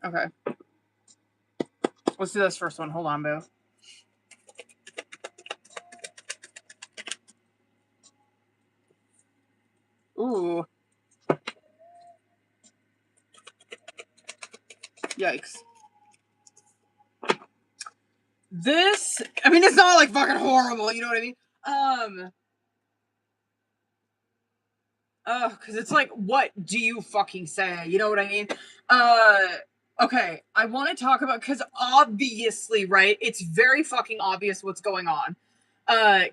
Okay. Let's do this first one. Hold on, boo. Ooh. Yikes. This, I mean, it's not like fucking horrible, you know what I mean? Because it's like, what do you fucking say? You know what I mean? Okay, I want to talk about, because obviously, right, it's very fucking obvious what's going on.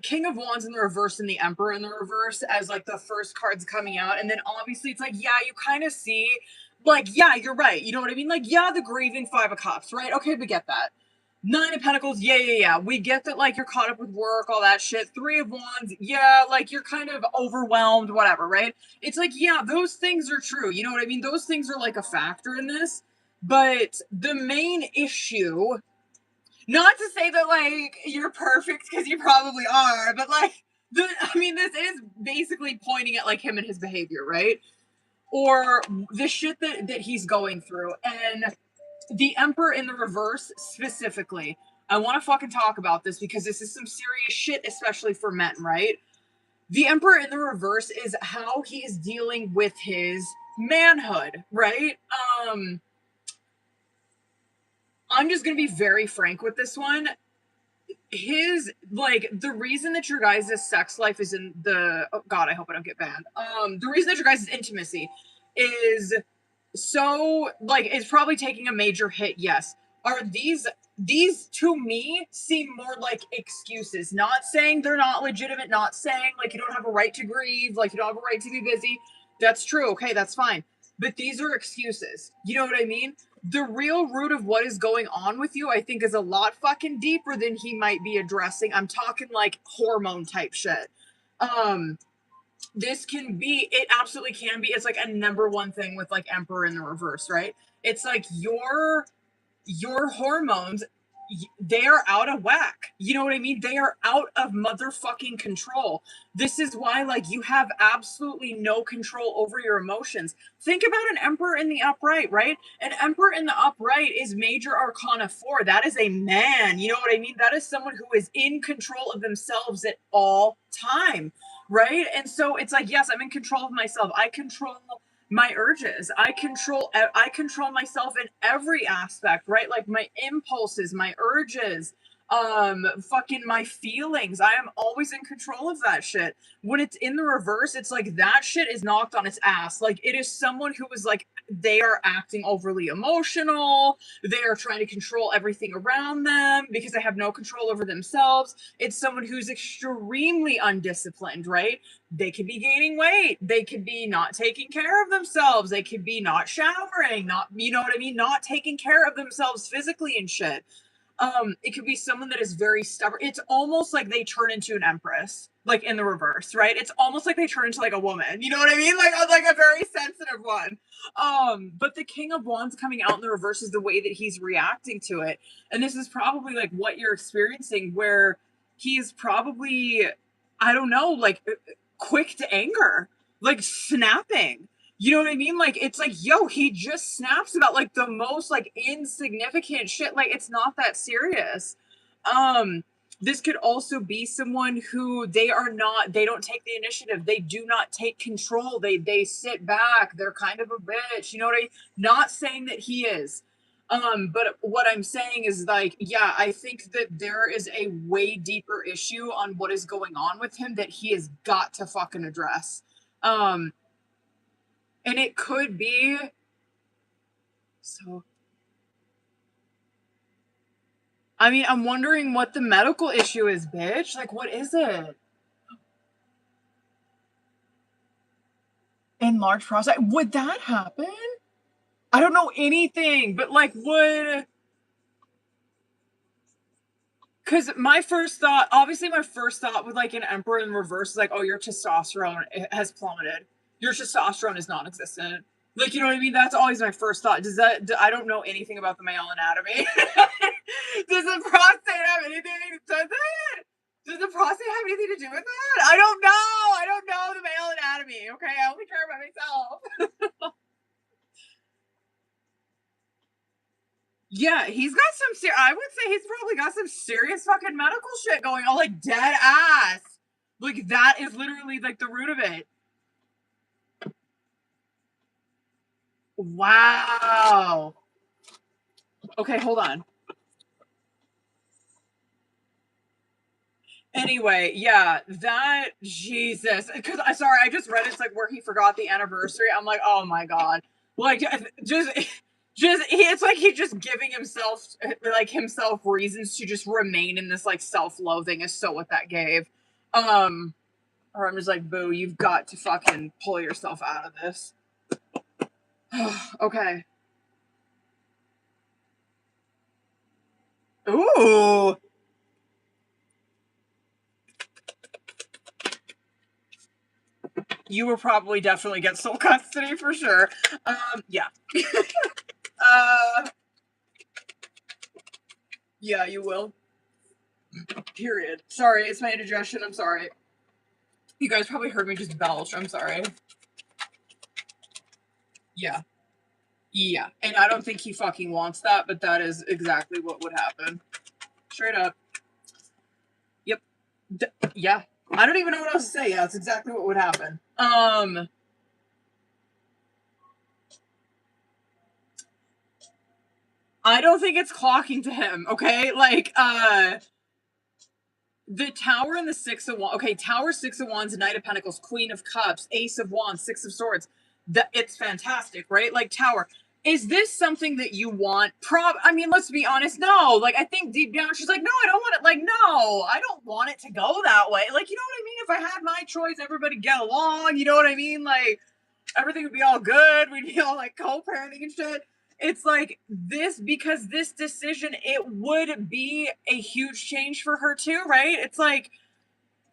King of Wands in the reverse and the Emperor in the reverse as like the first cards coming out, and then obviously it's like, yeah, you kind of see, like, yeah, you're right, you know what I mean? Like, yeah, the grieving Five of Cups, right? Okay, we get that. Nine of Pentacles, yeah. We get that, like, you're caught up with work, all that shit. Three of Wands, yeah, like, you're kind of overwhelmed, whatever, right? It's like, yeah, those things are true. You know what I mean? Those things are, like, a factor in this. But the main issue, not to say that, like, you're perfect, because you probably are, but, like, I mean, this is basically pointing at, like, him and his behavior, right? Or the shit that he's going through. And the Emperor in the reverse specifically, I want to fucking talk about this because this is some serious shit, especially for men, right? The Emperor in the reverse is how he is dealing with his manhood, right? I'm just gonna be very frank with this one. His, like, the reason that your guys' sex life is in the, oh god, I hope I don't get banned. The reason that your guys' intimacy is so, like, it's probably taking a major hit, yes. Are these to me seem more like excuses. Not saying they're not legitimate, not saying like you don't have a right to grieve, like you don't have a right to be busy. That's true, okay, that's fine. But these are excuses. You know what I mean? The real root of what is going on with you, I think, is a lot fucking deeper than he might be addressing. I'm talking like hormone type shit. This can be, it absolutely can be, it's like a number one thing with like Emperor in the reverse, right? It's like your hormones, they are out of whack. You know what I mean? They are out of motherfucking control. This is why, like, you have absolutely no control over your emotions. Think about an Emperor in the upright, right? An Emperor in the upright is Major Arcana 4. That is a man. You know what I mean? That is someone who is in control of themselves at all time, right? And so it's like, yes, I'm in control of myself. I control my urges. I control myself in every aspect, right? Like my impulses, my urges, fucking my feelings. I am always in control of that shit. When it's in the reverse, it's like that shit is knocked on its ass. Like it is someone who is like, they are acting overly emotional. They are trying to control everything around them because they have no control over themselves. It's someone who's extremely undisciplined, right? They could be gaining weight. They could be not taking care of themselves. They could be not showering, not, you know what I mean? Not taking care of themselves physically and shit. It could be someone that is very stubborn. It's almost like they turn into an empress, like in the reverse, right? It's almost like they turn into like a woman. You know what I mean? Like a very sensitive one. But the King of Wands coming out in the reverse is the way that he's reacting to it. And this is probably like what you're experiencing, where he is probably, I don't know, like quick to anger, like snapping. You know what I mean? Like, it's like, yo, he just snaps about like the most like insignificant shit. Like, it's not that serious. This could also be someone who they don't take the initiative. They do not take control. They sit back. They're kind of a bitch. You know what I mean? Not saying that he is. But what I'm saying is like, yeah, I think that there is a way deeper issue on what is going on with him that he has got to fucking address. Um, and it could be so. I mean, I'm wondering what the medical issue is, bitch. Like, what is it? Enlarged prostate. Would that happen? I don't know anything, but like, would. Because my first thought, obviously, my first thought with like an emperor in reverse is like, oh, your testosterone has plummeted. Your testosterone is non-existent. Like, you know what I mean? That's always my first thought. I don't know anything about the male anatomy. Does the prostate have anything? Does the prostate have anything to do with that? I don't know. I don't know the male anatomy. Okay, I only care about myself. Yeah, he's got some I would say he's probably got some serious fucking medical shit going on, like dead ass. Like that is literally like the root of it. Wow. Okay, hold on. Anyway, yeah, that Jesus, because I sorry, I just read it's like where he forgot the anniversary. I'm like, oh my god, like just it's like he's just giving himself reasons to just remain in this like self-loathing is so what that gave. Um, or I'm just like, boo, you've got to fucking pull yourself out of this. Okay. Ooh. You will probably definitely get sole custody for sure. Yeah. uh, yeah, you will. Period. Sorry, it's my indigestion. I'm sorry. You guys probably heard me just belch. I'm sorry. Yeah. Yeah. And I don't think he fucking wants that, but that is exactly what would happen. Straight up. Yep. Yeah. I don't even know what else to say. Yeah, that's exactly what would happen. I don't think it's clocking to him, okay? Like, the Tower and the Six of Wands. Okay, Tower, Six of Wands, Knight of Pentacles, Queen of Cups, Ace of Wands, Six of Swords. It's fantastic, right? Like, Tower. Is this something that you want? I mean, let's be honest. No. Like, I think deep down, she's like, no, I don't want it. Like, no, I don't want it to go that way. Like, you know what I mean? If I had my choice, everybody get along. You know what I mean? Like, everything would be all good. We'd be all like co-parenting and shit. It's like this because this decision, it would be a huge change for her too, right? It's like,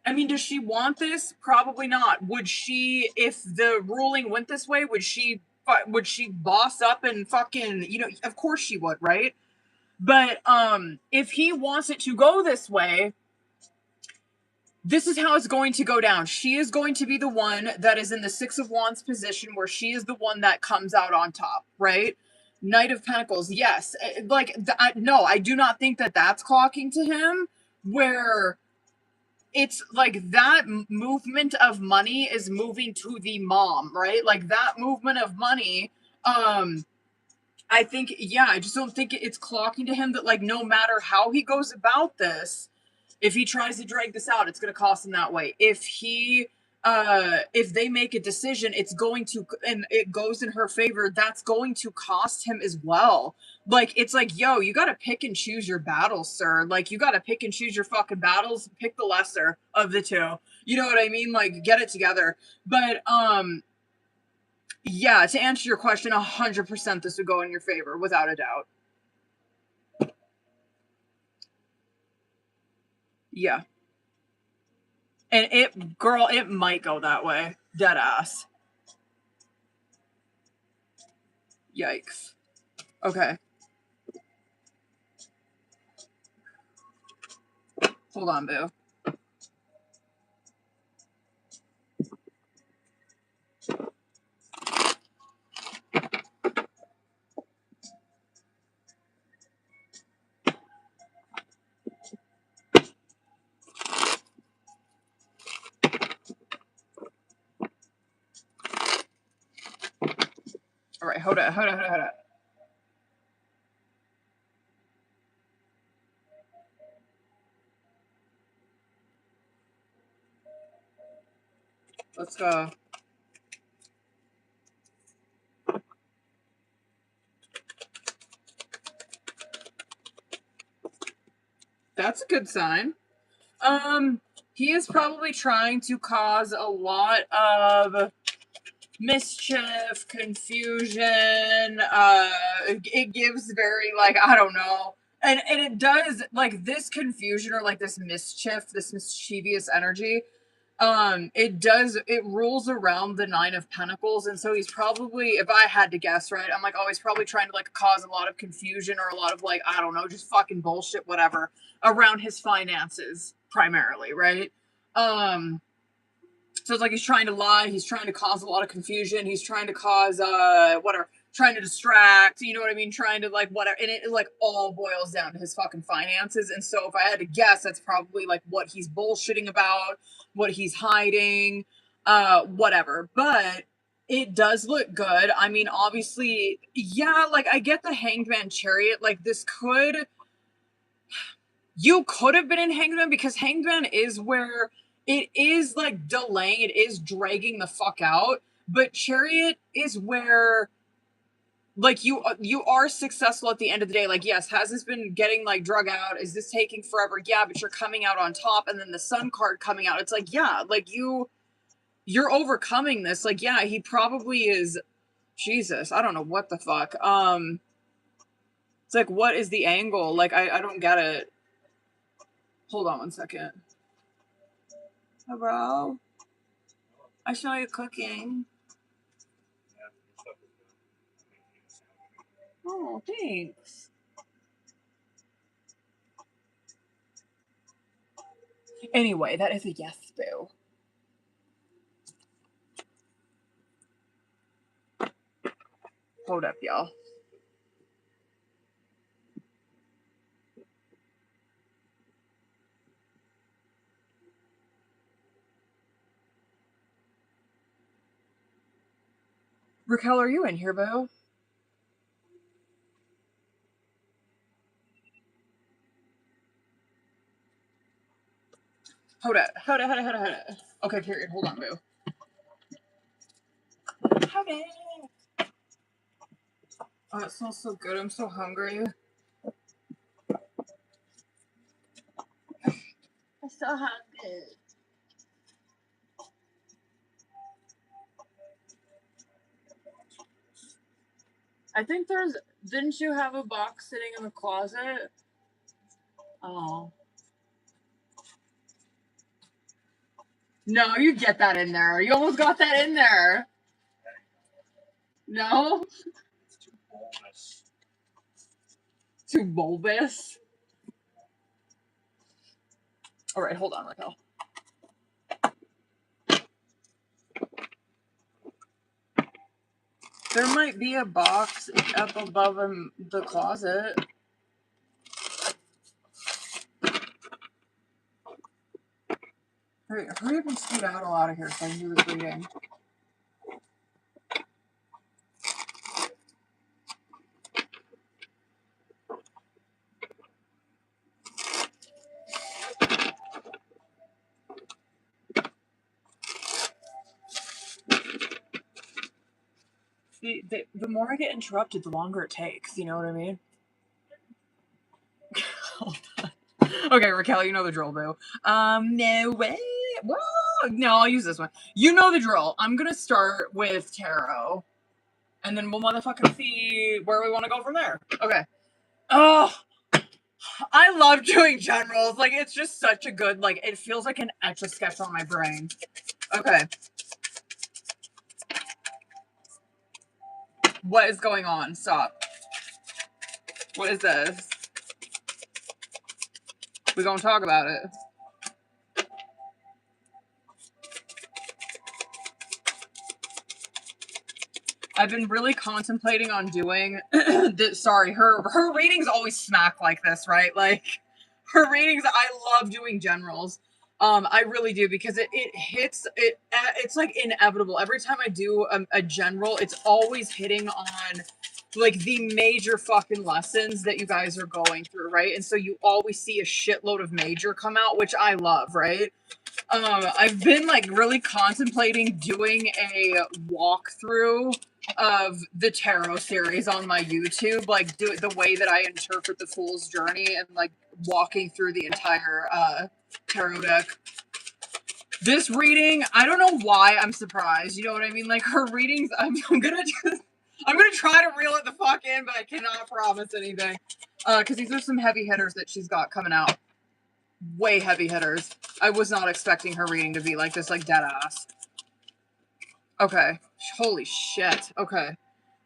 I mean, does she want this? Probably not. Would she, if the ruling went this way, would she boss up and fucking, you know, of course she would, right? But if he wants it to go this way, this is how it's going to go down. She is going to be the one that is in the Six of Wands position where she is the one that comes out on top, right? Knight of Pentacles, yes. Like, no, I do not think that that's clocking to him where it's like that movement of money is moving to the mom, right? Like that movement of money, I think, yeah, I just don't think it's clocking to him that like no matter how he goes about this, if he tries to drag this out, it's going to cost him that way. If they make a decision, it's going to, and it goes in her favor, that's going to cost him as well. Like, it's like, yo, you got to pick and choose your battles, sir. Like, you got to pick and choose your fucking battles, pick the lesser of the two. You know what I mean? Like, get it together. But, yeah, to answer your question, 100% this would go in your favor, without a doubt. Yeah. And it might go that way. Dead ass. Yikes. Okay. Hold on, boo. All right, hold on. Let's go. That's a good sign. He is probably trying to cause a lot of mischief, confusion. It gives very, like, I don't know. And it does, like, this confusion or like this mischief, this mischievous energy, it rules around the 9 of Pentacles, and so he's probably, if I had to guess, right, I'm like, oh, he's probably trying to like cause a lot of confusion or a lot of, like, I don't know, just fucking bullshit, whatever, around his finances primarily, right? So it's like he's trying to lie, he's trying to cause a lot of confusion, he's trying to cause whatever, trying to distract, you know what I mean, trying to like whatever, and it like all boils down to his fucking finances. And so if I had to guess, that's probably like what he's bullshitting about, what he's hiding, whatever. But it does look good. I mean, obviously, yeah, like I get the Hanged Man Chariot, like this could, you could have been in Hanged Man, because Hanged Man is where it is like delaying, it is dragging the fuck out, but Chariot is where like you are successful at the end of the day. Like, yes, has this been getting like drug out? Is this taking forever? Yeah, but you're coming out on top. And then the Sun card coming out, it's like, yeah, like you're overcoming this. Like, yeah, he probably is. Jesus, I don't know what the fuck. It's like, what is the angle? Like, I don't get it. Hold on one second. Hello? I saw you cooking. Oh, thanks. Anyway, that is a yes, boo. Hold up, y'all. Raquel, are you in here, boo? Hold it. Okay, period. Hold on, boo. Hold it. Oh, it smells so good. I'm so hungry. I'm so hungry. I think there's... Didn't you have a box sitting in the closet? Oh. No, you get that in there. You almost got that in there. No? Too bulbous? Alright, hold on, Raquel. There might be a box up above the closet. Hurry up and scoot out of here so I can do this reading. The more I get interrupted, the longer it takes. You know what I mean? Hold on. Okay, Raquel, you know the drill, boo. No way. Whoa. No, I'll use this one. You know the drill. I'm gonna start with tarot, and then we'll motherfucking see where we want to go from there. Okay. Oh, I love doing generals. Like, it's just such a good, like, it feels like an Etch-a-Sketch on my brain. Okay. What is going on? Stop. What is this? We're gonna talk about it. I've been really contemplating on doing this. Sorry, her readings always smack like this, right? Like, her readings, I love doing generals. I really do, because it hits it. It's like inevitable. Every time I do a general, it's always hitting on like the major fucking lessons that you guys are going through, right? And so you always see a shitload of major come out, which I love, right? I've been like really contemplating doing a walkthrough of the tarot series on my YouTube, like do it the way that I interpret the Fool's Journey and like walking through the entire tarot deck. This reading, I don't know why I'm surprised. You know what I mean? Like her readings, I'm gonna try to reel it the fuck in, but I cannot promise anything. Because these are some heavy hitters that she's got coming out. Way heavy hitters. I was not expecting her reading to be like this, like dead ass. Okay. Holy shit. Okay.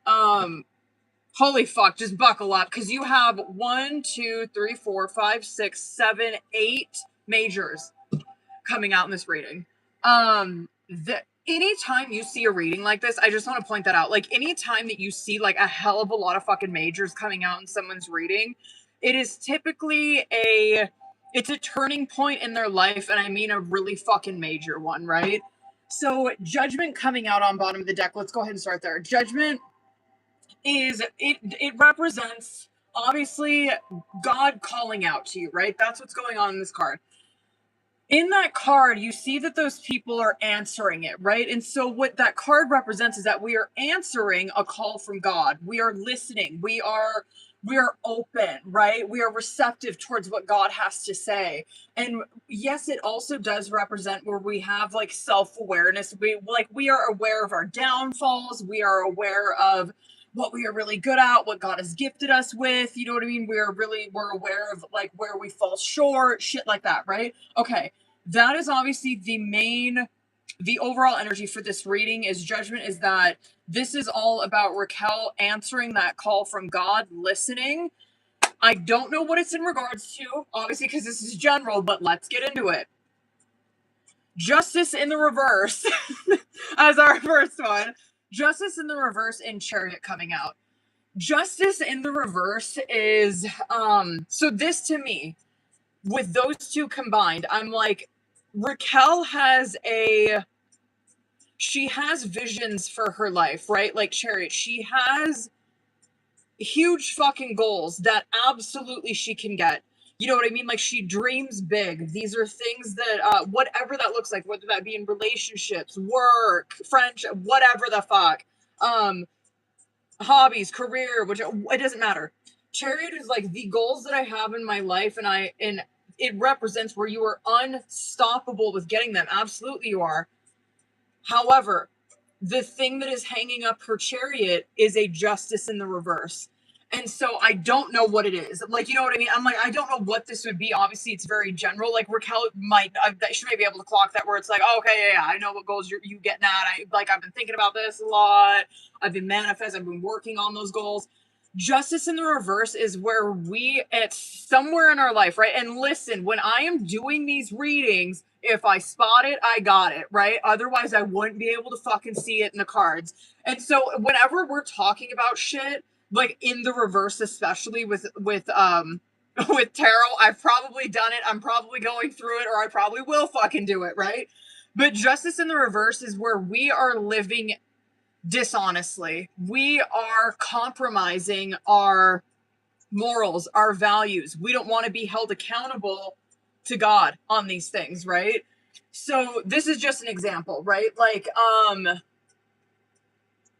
Holy fuck, just buckle up, because you have 1, 2, 3, 4, 5, 6, 7, 8 majors coming out in this reading. Anytime you see a reading like this, I just want to point that out. Like, anytime that you see like a hell of a lot of fucking majors coming out in someone's reading, it is typically it's a turning point in their life, and I mean a really fucking major one, right? So Judgment coming out on bottom of the deck. Let's go ahead and start there. Judgment is, it represents, obviously, God calling out to you, right? That's what's going on in this card. In that card, you see that those people are answering it, right? And so what that card represents is that we are answering a call from God. We are listening. We are open, right? We are receptive towards what God has to say. And yes, it also does represent where we have like self-awareness. We are aware of our downfalls. We are aware of what we are really good at, what God has gifted us with. You know what I mean? We're aware of like where we fall short, shit like that, right? Okay. That is obviously the overall energy for this reading is Judgment, is that this is all about Raquel answering that call from God, listening. I don't know what it's in regards to, obviously, because this is general, but let's get into it. Justice in the reverse as our first one. Justice in the reverse in Chariot coming out. Justice in the reverse is, so this to me, with those two combined, I'm like, Raquel she has visions for her life, right? Like Chariot, she has huge fucking goals that absolutely she can get. You know what I mean? Like, she dreams big. These are things that, whatever that looks like, whether that be in relationships, work, friendship, whatever the fuck, hobbies, career, which it doesn't matter. Chariot is like the goals that I have in my life, and it represents where you are unstoppable with getting them. Absolutely you are. However, the thing that is hanging up her Chariot is a justice in the reverse. And so I don't know what it is. Like, you know what I mean? I'm like, I don't know what this would be. Obviously, it's very general. Like, Raquel she may be able to clock that where it's like, oh, okay, yeah, I know what goals you getting at. I've been thinking about this a lot. I've been manifesting. I've been working on those goals. Justice in the reverse is where it's somewhere in our life, right? And listen, when I am doing these readings, if I spot it, I got it, right? Otherwise, I wouldn't be able to fucking see it in the cards. And so whenever we're talking about shit, like in the reverse, especially with with tarot, I've probably done it. I'm probably going through it, or I probably will fucking do it, right? But justice in the reverse is where we are living dishonestly. We are compromising our morals, our values. We don't want to be held accountable to God on these things, right? So this is just an example, right? Like,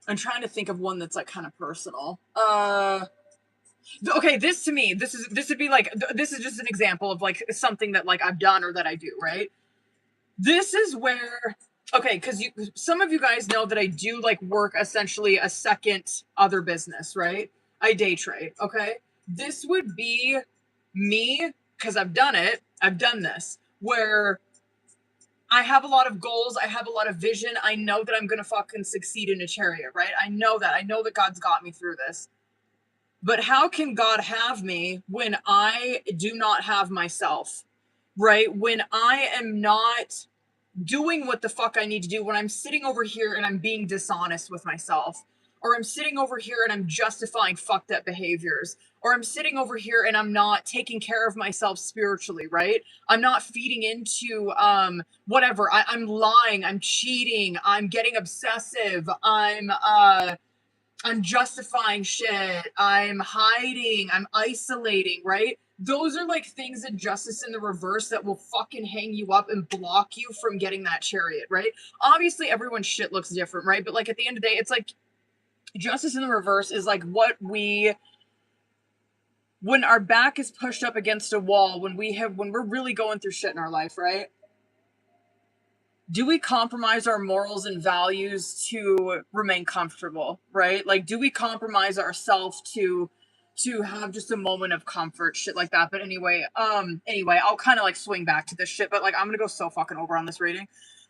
I'm trying to think of one that's like kind of personal. Okay, this would be like, this is just an example of like something that like I've done or that I do, right? This is where, okay, because some of you guys know that I do like work essentially a second other business, right? I day trade, okay? This would be me, because I've done it. I've done this, where I have a lot of goals. I have a lot of vision. I know that I'm going to fucking succeed in a Chariot, right? I know that. I know that God's got me through this. But how can God have me when I do not have myself, right? When I am not doing what the fuck I need to do, when I'm sitting over here and I'm being dishonest with myself, or I'm sitting over here and I'm justifying fucked up behaviors, or I'm sitting over here and I'm not taking care of myself spiritually, right? I'm not feeding into whatever. I'm lying, I'm cheating, I'm getting obsessive, I'm justifying shit, I'm hiding, I'm isolating, right? those are like things in Justice in the Reverse that will fucking hang you up and block you from getting that chariot, right? Obviously, everyone's shit looks different, right? But like at the end of the day, it's like Justice in the Reverse is like what we, when our back is pushed up against a wall, when we're really going through shit in our life, right? Do we compromise our morals and values to remain comfortable, right? Like, do we compromise ourselves to have just a moment of comfort, shit like that? But anyway, I'll kind of like swing back to this shit, but like I'm gonna go so fucking over on this rating.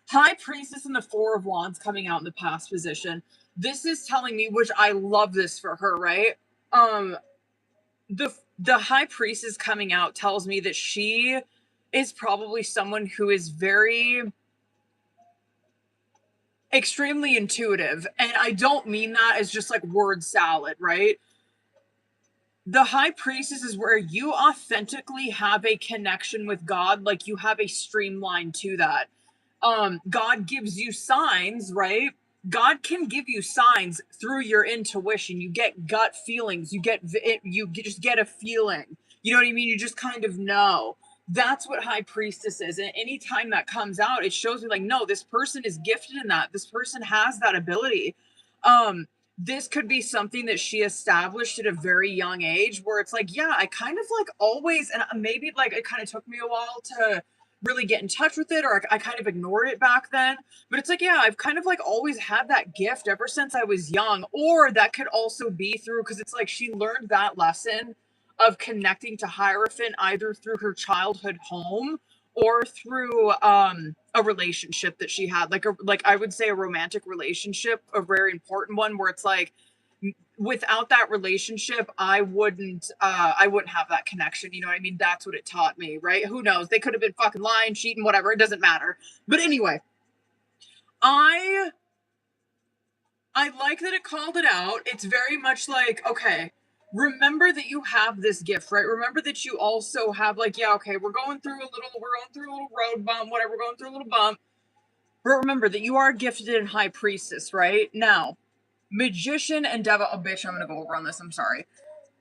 High Priestess and the Four of Wands coming out in the past position. This is telling me, which I love this for her, right? Um, the High Priestess coming out tells me that she is probably someone who is very extremely intuitive, and I don't mean that as just like word salad, right? The High Priestess is where you authentically have a connection with God, like you have a streamline to that. God gives you signs, right? God can give you signs through your intuition. You get gut feelings. You just get a feeling. You know what I mean? You just kind of know. That's what High Priestess is. And anytime that comes out, it shows me like, no, this person is gifted in that. This person has that ability. This could be something that she established at a very young age where it's like, yeah, I kind of like always, and maybe like it kind of took me a while to really get in touch with it, or I kind of ignored it back then. But it's like, yeah, I've kind of like always had that gift ever since I was young. Or that could also be through, because it's like she learned that lesson of connecting to Hierophant either through her childhood home or through a relationship that she had, like I would say a romantic relationship, a very important one, where it's like without that relationship, I wouldn't have that connection. You know what I mean? That's what it taught me, right? Who knows? They could have been fucking lying, cheating, whatever. It doesn't matter. But anyway, I like that it called it out. It's very much like, okay, remember that you have this gift, right? Remember that you also have like, yeah, okay, we're going through a little road bump, whatever, we're going through a little bump. But remember that you are gifted in High Priestess, right? Now, Magician and Devil, oh bitch, I'm gonna go over on this, I'm sorry.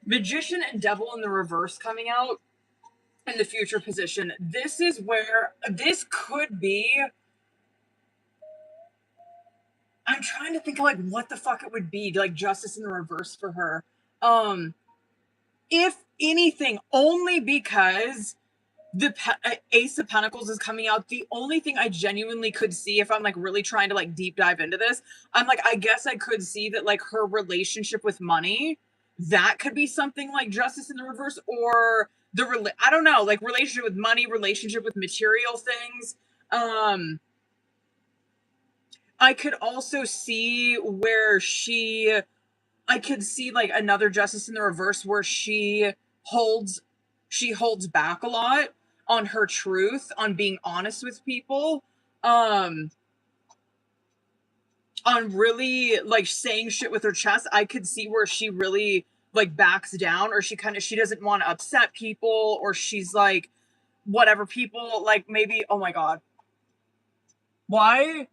Magician and Devil in the Reverse coming out in the future position. This is where this could be. I'm trying to think of like what the fuck it would be, like Justice in the Reverse for her. If anything, only because the Ace of Pentacles is coming out. The only thing I genuinely could see, if I'm like really trying to like deep dive into this, I'm like, I guess I could see that like her relationship with money, that could be something like Justice in the Reverse, or I don't know, like relationship with money, relationship with material things. I could also see where I could see like another Justice in the Reverse where holds holds back a lot on her truth, on being honest with people, on really like saying shit with her chest. I could see where she really like backs down, or she doesn't want to upset people, or she's like whatever, people like maybe, oh my god. Why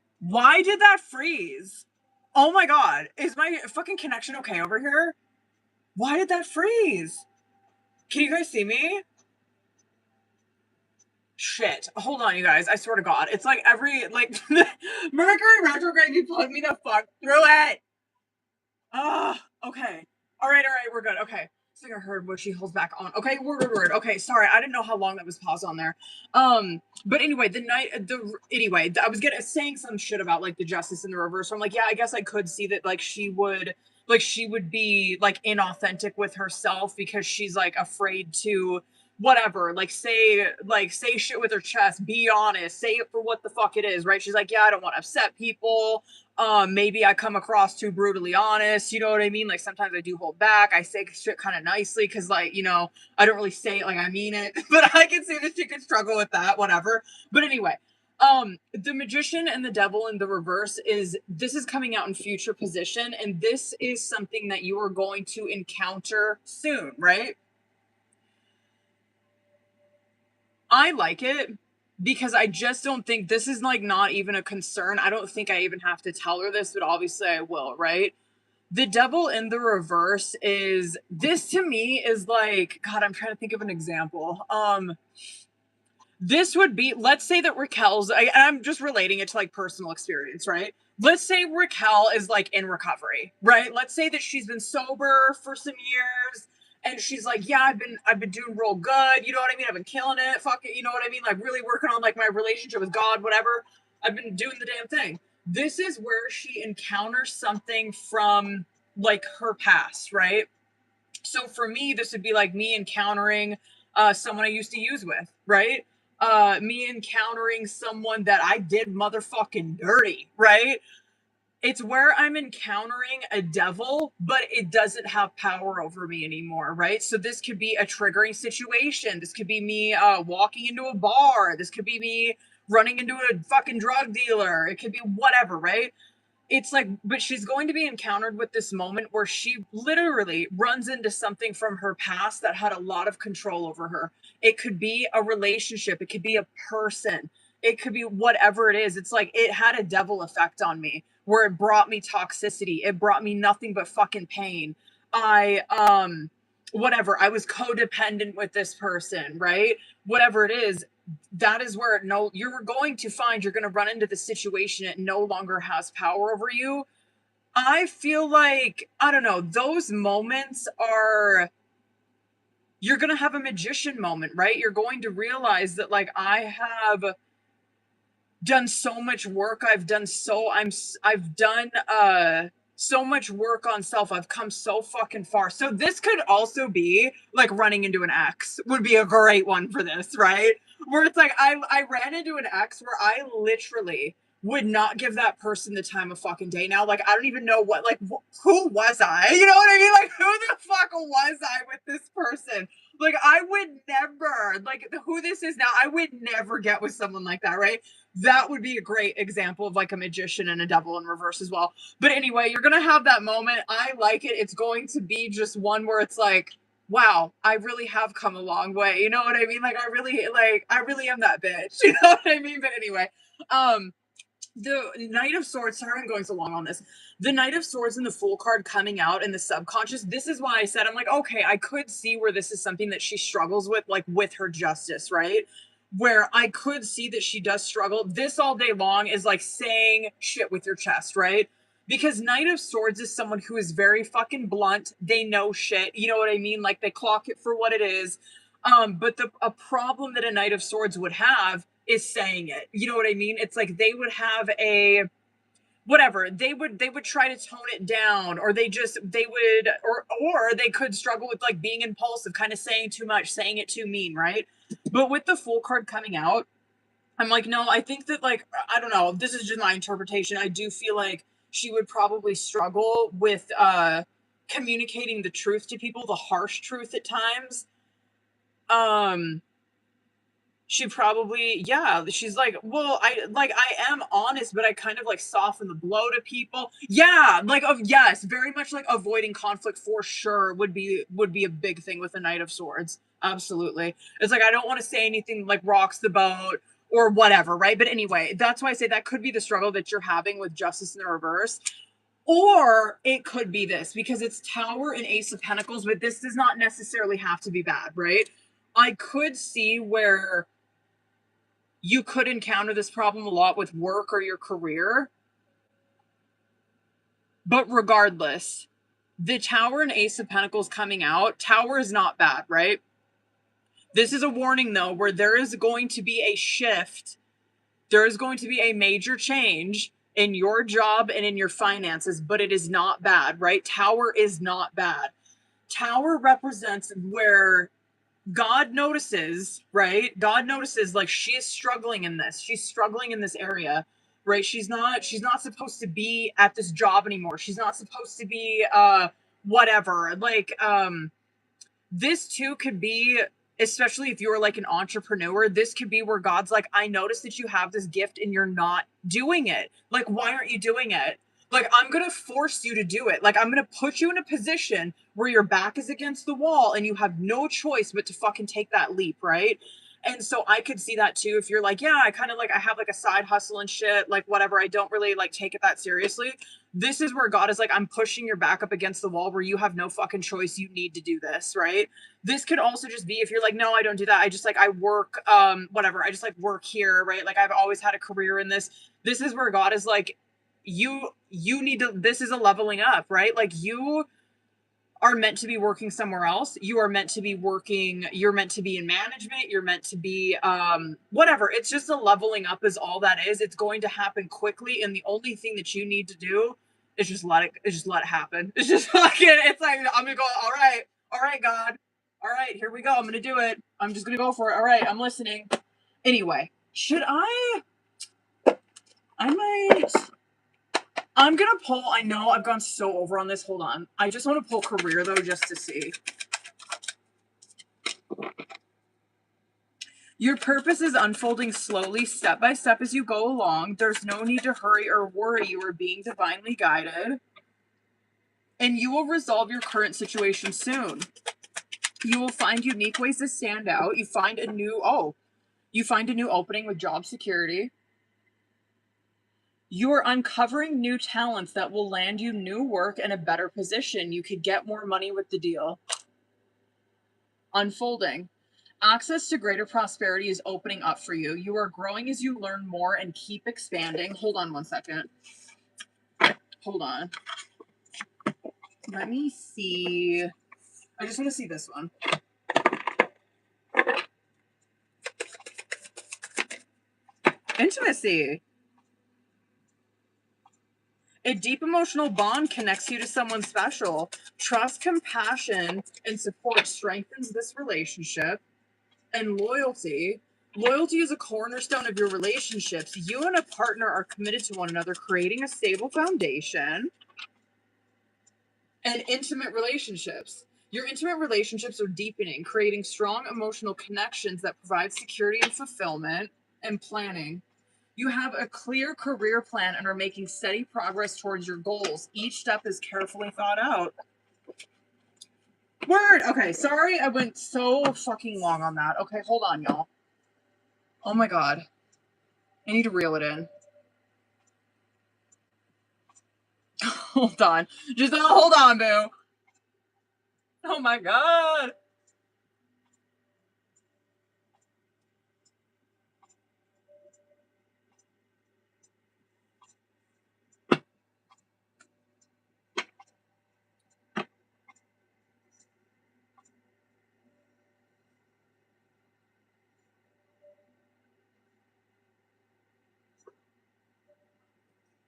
did that freeze? Oh my god. Is my fucking connection okay over here? Why did that freeze? Can you guys see me? Shit. Hold on, you guys. I swear to God. It's like Mercury retrograde, you put me the fuck through it. Okay. All right, we're good. Okay. I think I heard what she holds back on. Okay, word. Okay, sorry. I didn't know how long that was paused on there. But anyway, I was saying some shit about like the Justice in the Reverse. So I'm like, yeah, I guess I could see that like she would be like inauthentic with herself because she's like afraid to whatever, like say shit with her chest, be honest, say it for what the fuck it is, right? She's like, yeah, I don't want to upset people. Maybe I come across too brutally honest, you know what I mean? Like sometimes I do hold back. I say shit kind of nicely because like, you know, I don't really say it like I mean it, but I can see that she could struggle with that, whatever. But anyway, the Magician and the Devil in the Reverse is coming out in future position, and this is something that you are going to encounter soon, right? I like it because I just don't think this is like not even a concern. I don't think I even have to tell her this, but obviously I will, right? The devil in the reverse is, this to me is like, God, I'm trying to think of an example. This would be, let's say that Raquel's, I'm just relating it to like personal experience, right? Let's say Raquel is like in recovery, right? Let's say that she's been sober for some years and she's like, yeah, I've been doing real good. You know what I mean? I've been killing it. Fuck it. You know what I mean? Like really working on like my relationship with God, whatever. I've been doing the damn thing. This is where she encounters something from like her past, right? So for me, this would be like me encountering someone I used to use with, right? Me encountering someone that I did motherfucking dirty, right? It's where I'm encountering a devil, but it doesn't have power over me anymore, right? So this could be a triggering situation. This could be me walking into a bar. This could be me running into a fucking drug dealer. It could be whatever, right? It's like, but she's going to be encountered with this moment where she literally runs into something from her past that had a lot of control over her. It could be a relationship, it could be a person, it could be whatever it is. It's like it had a devil effect on me where it brought me toxicity, it brought me nothing but fucking pain. Whatever, I was codependent with this person, right? Whatever it is, that is where you're going to find you're going to run into the situation. It no longer has power over you. I feel like, I don't know, those moments are, you're going to have a magician moment, right? You're going to realize that like I have done so much work. I've done so much work on self. I've come so fucking far. So this could also be like running into an ex would be a great one for this, right? Where it's like I ran into an ex where I literally would not give that person the time of fucking day. Now, like I don't even know what, like who was I? You know what I mean? Like who the fuck was I with this person? Like I would never, like who this is now, I would never get with someone like that, right? That would be a great example of like a magician and a devil in reverse as well. But anyway, you're going to have that moment. I like it. It's going to be just one where it's like, wow, I really have come a long way. You know what I mean? Like I really am that bitch. You know what I mean? But anyway, the Knight of Swords, sorry I'm going so long on this. The Knight of Swords and the Fool card coming out in the subconscious, this is why I said, I'm like, okay, I could see where this is something that she struggles with, like with her justice, right? Where I could see that she does struggle. This all day long is like saying shit with your chest, right? Because Knight of Swords is someone who is very fucking blunt. They know shit. You know what I mean? Like they clock it for what it is. But a problem that a Knight of Swords would have is saying it. You know what I mean? It's like they would have a whatever, they would try to tone it down, or they would or they could struggle with like being impulsive, kind of saying too much, saying it too mean, right? But with the Fool card coming out, I'm like, no, I think that like, I don't know, this is just my interpretation. I do feel like she would probably struggle with communicating the truth to people, the harsh truth at times. um she probably, yeah, she's like, well, I am honest, but I kind of like soften the blow to people. Yeah, like of yes, very much like avoiding conflict for sure would be a big thing with the Knight of Swords. Absolutely. It's like I don't want to say anything like rocks the boat or whatever, right? But anyway, that's why I say that could be the struggle that you're having with Justice in the Reverse. Or it could be this, because it's Tower and Ace of Pentacles, but this does not necessarily have to be bad, right? I could see where you could encounter this problem a lot with work or your career. But regardless, the Tower and Ace of Pentacles coming out, Tower is not bad, right? This is a warning, though, where there is going to be a shift. There is going to be a major change in your job and in your finances, but it is not bad, right? Tower is not bad. Tower represents where God notices, right? God notices like she is struggling in this. She's struggling in this area, right? She's not supposed to be at this job anymore. She's not supposed to be whatever. Like this too could be, especially if you're like an entrepreneur, this could be where God's like, I notice that you have this gift and you're not doing it. Like, why aren't you doing it? Like, I'm going to force you to do it. Like, I'm going to put you in a position where your back is against the wall and you have no choice but to fucking take that leap, right? And so I could see that too. If you're like, yeah, I kind of like, I have like a side hustle and shit, like whatever. I don't really like take it that seriously. This is where God is like, I'm pushing your back up against the wall where you have no fucking choice. You need to do this, right? This could also just be if you're like, no, I don't do that. I just like, I work, whatever. I just like work here, right? Like I've always had a career in this. This is where God is like, you need to, this is a leveling up, right? Like you are meant to be working somewhere else. You are meant to be working, you're meant to be in management, you're meant to be whatever. It's just a leveling up is all that is. It's going to happen quickly, and the only thing that you need to do is just let it happen. It's just fucking, it's like I'm gonna go, all right, God. All right, here we go. I'm gonna do it. I'm just gonna go for it. All right, I'm listening. Anyway, I might I'm gonna pull. I know I've gone so over on this. Hold on. I just want to pull career though, just to see. Your purpose is unfolding slowly, step by step as you go along. There's no need to hurry or worry. You are being divinely guided. And you will resolve your current situation soon. You will find unique ways to stand out. You find a new opening with job security. You are uncovering new talents that will land you new work and a better position. You could get more money with the deal. Unfolding. Access to greater prosperity is opening up for you. You are growing as you learn more and keep expanding. Hold on one second. Hold on. Let me see. I just want to see this one. Intimacy. A deep emotional bond connects you to someone special. Trust, compassion, and support strengthens this relationship. And loyalty. Loyalty is a cornerstone of your relationships. You and a partner are committed to one another, creating a stable foundation. And intimate relationships. Your intimate relationships are deepening, creating strong emotional connections that provide security and fulfillment. And planning. You have a clear career plan and are making steady progress towards your goals. Each step is carefully thought out. Word! Okay, sorry I went so fucking long on that. Okay, hold on, y'all. Oh my god. I need to reel it in. Hold on. Just hold on, boo. Oh my god.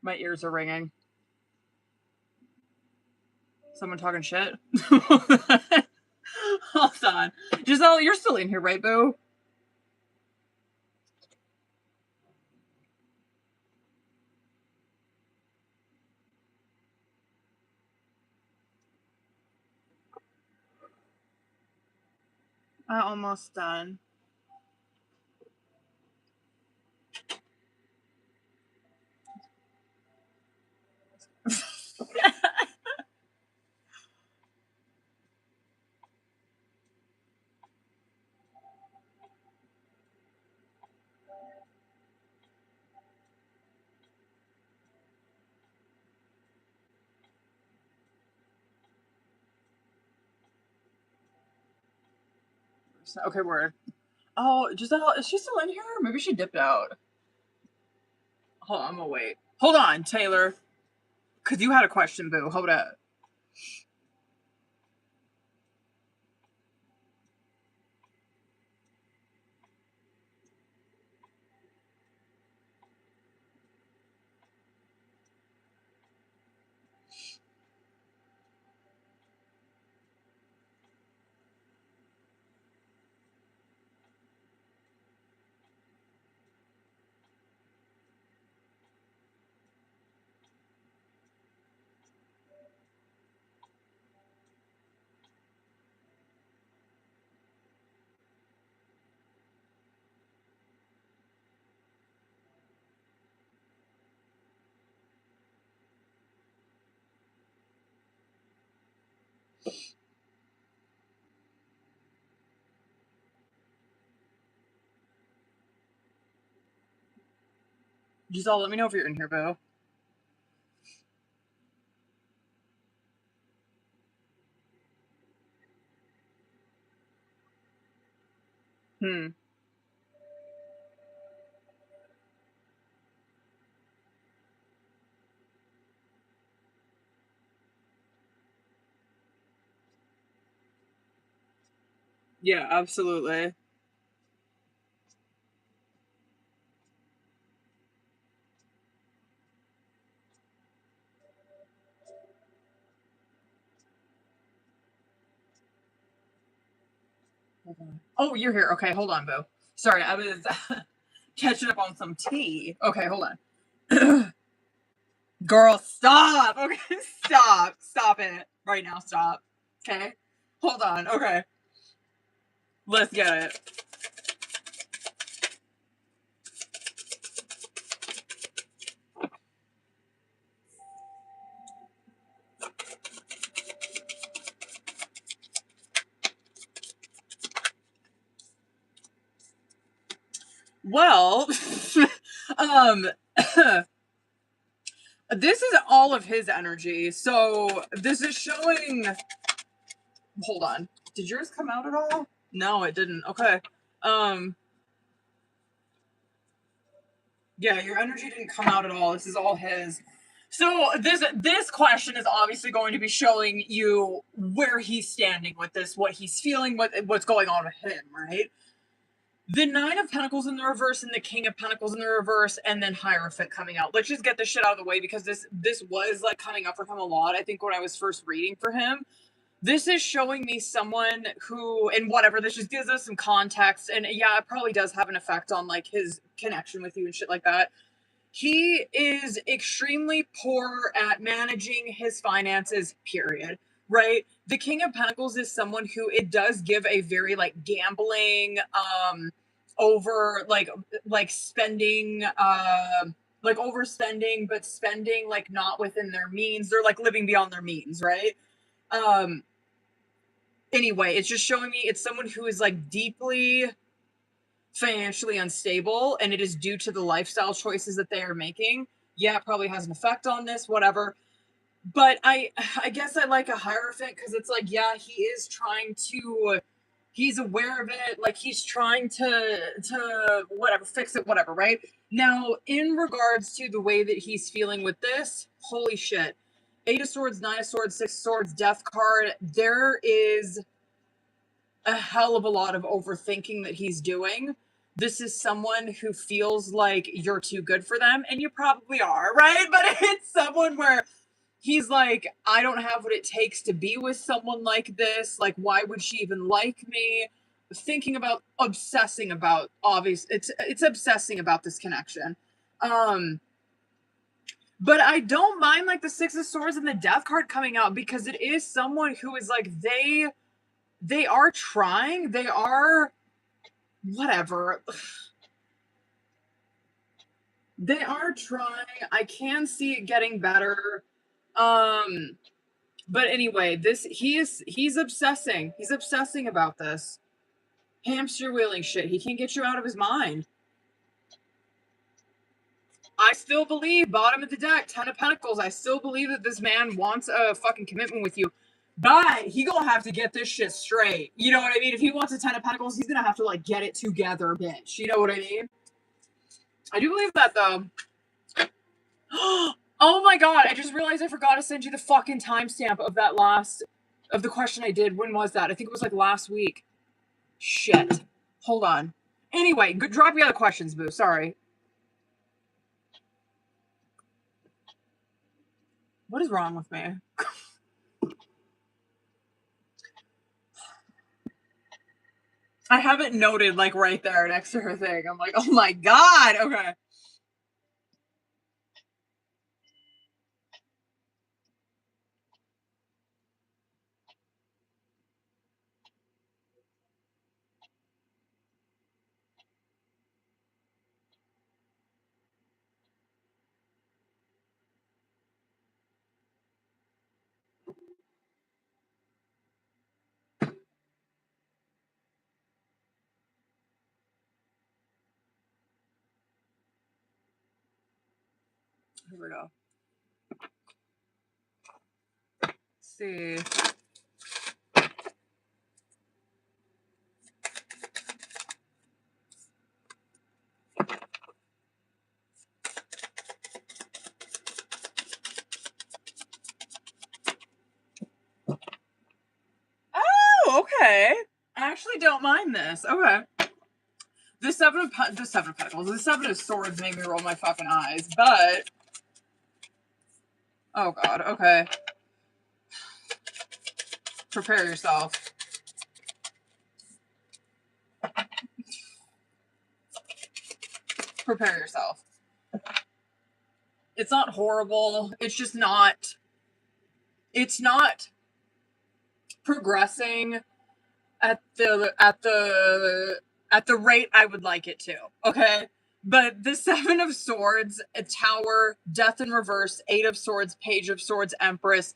My ears are ringing. Someone talking shit? Hold on. Giselle, you're still in here, right, boo? I'm almost done. Okay, word. Oh, Giselle, is she still in here? Maybe she dipped out. Hold on, I'm gonna wait. Hold on, Taylor. Because you had a question, boo. Hold up. Giselle, let me know if you're in here, boo. Hmm. Yeah, absolutely. Oh, you're here. Okay, hold on, boo. Sorry, I was catching up on some tea. Okay, hold on. Girl, stop. Okay, stop. Stop it. Right now, stop. Okay? Hold on. Okay. Let's get it. Well, um, this is all of his energy. So this is showing. Hold on. Did yours come out at all? No, it didn't. Okay. Um, yeah, your energy didn't come out at all. This is all his. So this question is obviously going to be showing you where he's standing with this, what he's feeling, what's going on with him, right? The Nine of Pentacles in the reverse and the King of Pentacles in the reverse, and then Hierophant coming out. Let's just get this shit out of the way because this was like coming up for him a lot. I think when I was first reading for him, this is showing me someone who, and whatever, this just gives us some context. And yeah, it probably does have an effect on like his connection with you and shit like that. He is extremely poor at managing his finances, period. Right? The King of Pentacles is someone who it does give a very like gambling, over like spending, like overspending, but spending like not within their means. They're like living beyond their means, right? Um, anyway, it's just showing me it's someone who is like deeply financially unstable, and it is due to the lifestyle choices that they are making. Yeah, it probably has an effect on this, whatever. But I guess I like a Hierophant because it's like, yeah, he is trying to, he's aware of it, like he's trying to whatever, fix it, whatever, right? Now, in regards to the way that he's feeling with this, holy shit. Eight of Swords, Nine of Swords, Six of Swords, Death card. There is a hell of a lot of overthinking that he's doing. This is someone who feels like you're too good for them, and you probably are, right? But it's someone where he's like, I don't have what it takes to be with someone like this. Like, why would she even like me? Thinking about, obsessing about, obvious, it's obsessing about this connection. Um, but I don't mind like the Six of Swords and the Death card coming out because it is someone who is like they are trying, they are whatever. They are trying. I can see it getting better. Um but anyway, this he's obsessing. He's obsessing about this. Hamster wheeling shit. He can't get you out of his mind. I still believe, bottom of the deck, Ten of Pentacles. I still believe that this man wants a fucking commitment with you. But he gonna have to get this shit straight. You know what I mean? If he wants a Ten of Pentacles, he's gonna have to like get it together, bitch. You know what I mean? I do believe that though. Oh my god, I just realized I forgot to send you the fucking timestamp of that last of the question I did. When was that? I think it was like last week. Shit. Hold on. Anyway, drop your other questions, boo. Sorry. What is wrong with me? I have it noted like right there next to her thing. I'm like, oh my god. Okay. Here we go. Let's see. Oh, okay. I actually don't mind this. Okay. The Seven of Pentacles, the Seven of Swords made me roll my fucking eyes, but... Oh god, okay. Prepare yourself. Prepare yourself. It's not horrible. It's just not... It's not progressing at the rate I would like it to, okay? But the Seven of Swords, a Tower, Death in Reverse, Eight of Swords, Page of Swords, Empress,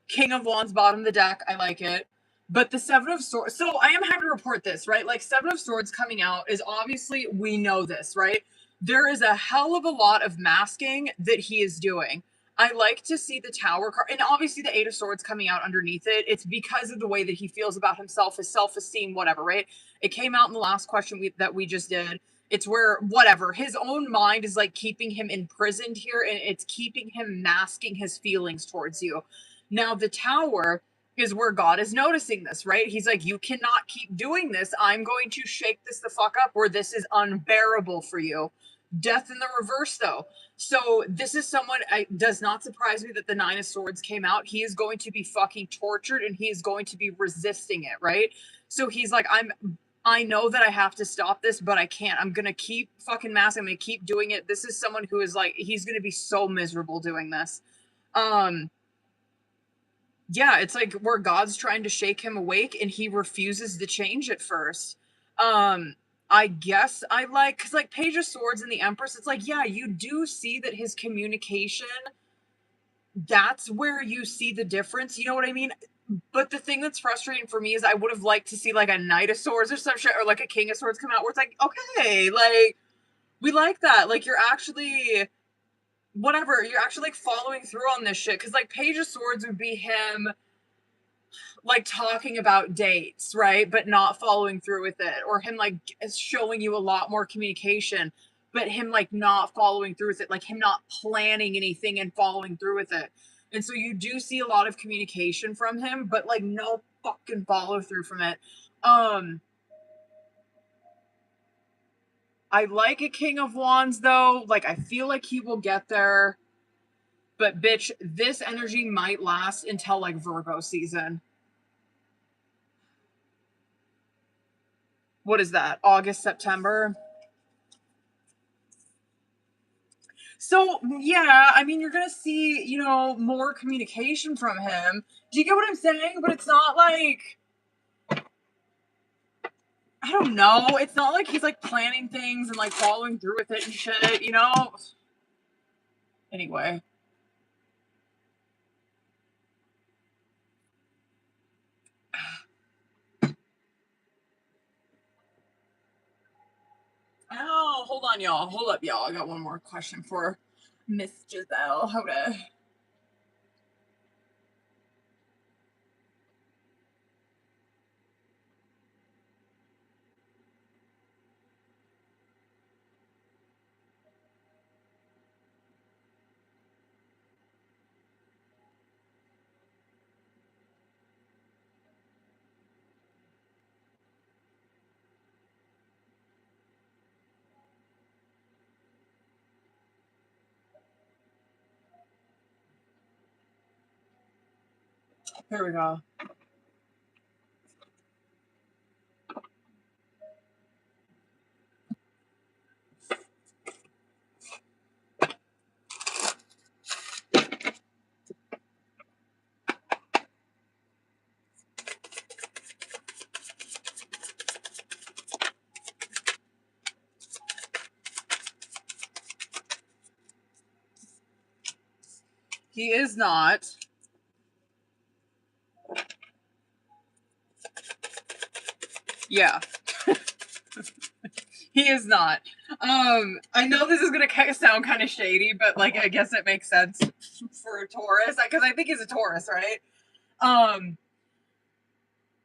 King of Wands, bottom of the deck, I like it. But the Seven of Swords, so I am happy to report this, right? Like, Seven of Swords coming out is obviously, we know this, right? There is a hell of a lot of masking that he is doing. I like to see the Tower card, and obviously the Eight of Swords coming out underneath it. It's because of the way that he feels about himself, his self-esteem, whatever, right? It came out in the last question that we just did. It's where, whatever, his own mind is like keeping him imprisoned here, and it's keeping him masking his feelings towards you. Now, the Tower is where God is noticing this, right? He's like, you cannot keep doing this. I'm going to shake this the fuck up, or this is unbearable for you. Death in the Reverse, though. So this is someone, does not surprise me that the Nine of Swords came out. He is going to be fucking tortured, and he is going to be resisting it, right? So he's like, I know that I have to stop this, but I can't. I'm going to keep fucking masking. I'm going to keep doing it. This is someone who is like, he's going to be so miserable doing this. Yeah, it's like where God's trying to shake him awake and he refuses to change at first. I guess I like, because like Page of Swords and the Empress, it's like, yeah, you do see that his communication, that's where you see the difference. You know what I mean? But the thing that's frustrating for me is I would have liked to see like a Knight of Swords or some shit, or like a King of Swords come out where it's like, okay, like, we like that. Like, you're actually, whatever, you're actually like following through on this shit. Because like Page of Swords would be him like talking about dates, right? But not following through with it. Or him like showing you a lot more communication, but him like not following through with it. Like him not planning anything and following through with it. And so you do see a lot of communication from him, but like no fucking follow through from it. I like a King of Wands though. Like I feel like he will get there. But bitch, this energy might last until like Virgo season. What is that? August, September? So, yeah, I mean, you're going to see, you know, more communication from him. Do you get what I'm saying? But it's not like, I don't know. It's not like he's like planning things and like following through with it and shit, you know? Anyway. Oh, hold on, y'all. Hold up, y'all. I got one more question for Miss Giselle. Hold on. Here we go. He is not. Yeah. He is not. I know this is gonna sound kind of shady, but like I guess it makes sense for a Taurus because I think he's a Taurus, right? Um,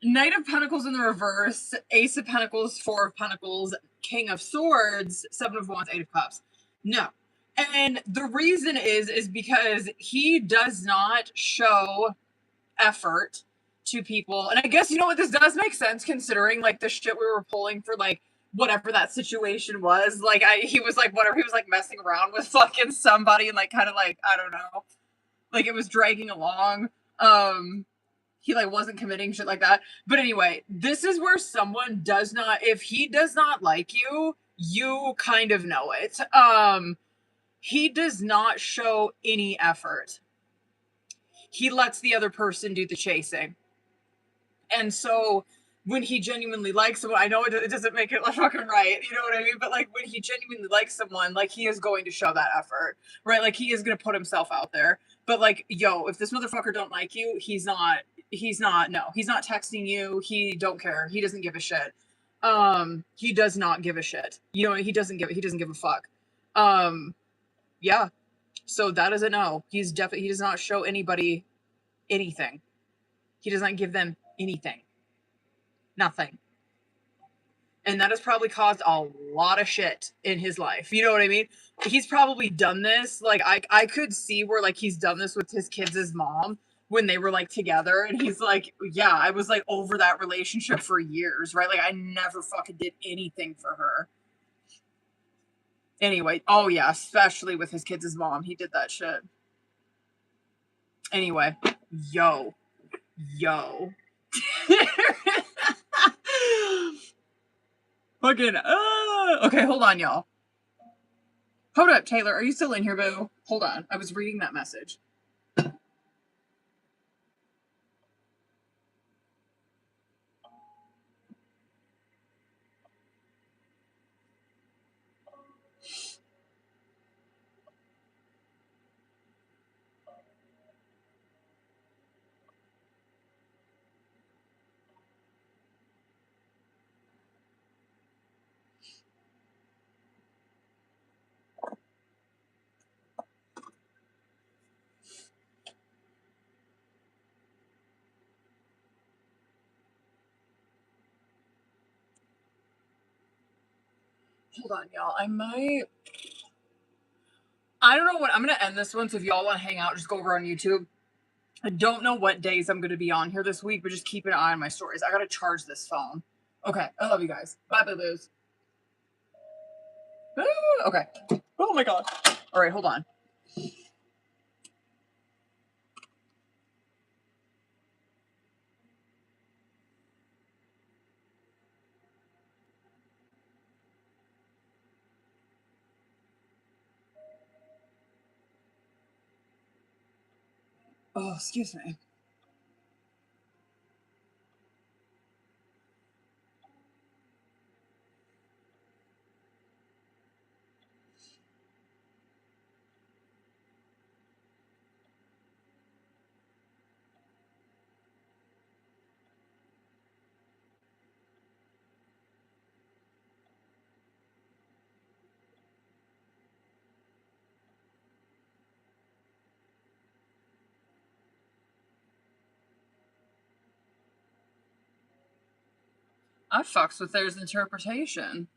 Knight of Pentacles in the reverse, Ace of Pentacles, Four of Pentacles, King of Swords, Seven of Wands, Eight of Cups. No. And the reason is because he does not show effort to people. And I guess, you know what, this does make sense considering like the shit we were pulling for like whatever that situation was. Like he was like whatever, he was like messing around with fucking somebody and like kind of like, I don't know, like it was dragging along. He like wasn't committing shit like that. But anyway, this is where someone does not, if he does not like you, you kind of know it. He does not show any effort. He lets the other person do the chasing. And so when he genuinely likes someone, I know it doesn't make it fucking right, you know what I mean? But like when he genuinely likes someone, like he is going to show that effort, right? Like he is going to put himself out there. But like, yo, if this motherfucker don't like you, he's not texting you. He don't care. He doesn't give a shit. He does not give a shit. You know, he doesn't give a fuck. Yeah. So that is a no. He does not show anybody anything. He does not give them anything. Nothing. And that has probably caused a lot of shit in his life. You know what I mean? He's probably done this. Like, I could see where, like, he's done this with his kids' mom when they were, like, together. And he's like, yeah, I was, like, over that relationship for years, right? Like, I never fucking did anything for her. Anyway, oh, yeah, especially with his kids' mom. He did that shit. Anyway, yo. Fucking, okay, hold on, y'all. Hold up, Taylor. Are you still in here, boo? Hold on. I was reading that message. Hold on, y'all. I don't know what. I'm going to end this one, so if y'all want to hang out, just go over on YouTube. I don't know what days I'm going to be on here this week, but just keep an eye on my stories. I got to charge this phone. Okay. I love you guys. Bye, boo-boos. Okay. Oh, my God. All right, hold on. Oh, excuse me. I fucks with there's interpretation.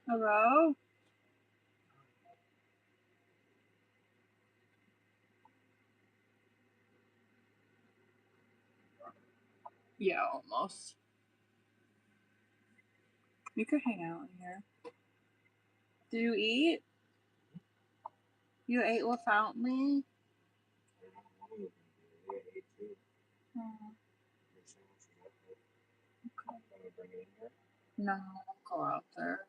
Hello? Yeah, almost. You could hang out in here. Do you eat? You ate without me? Oh, okay. No, I'll go out there.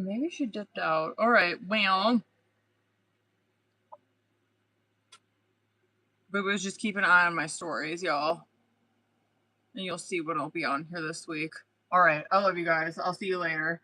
Maybe she dipped out. Alright, well. But was just keep an eye on my stories, y'all. And you'll see what'll be on here this week. Alright, I love you guys. I'll see you later.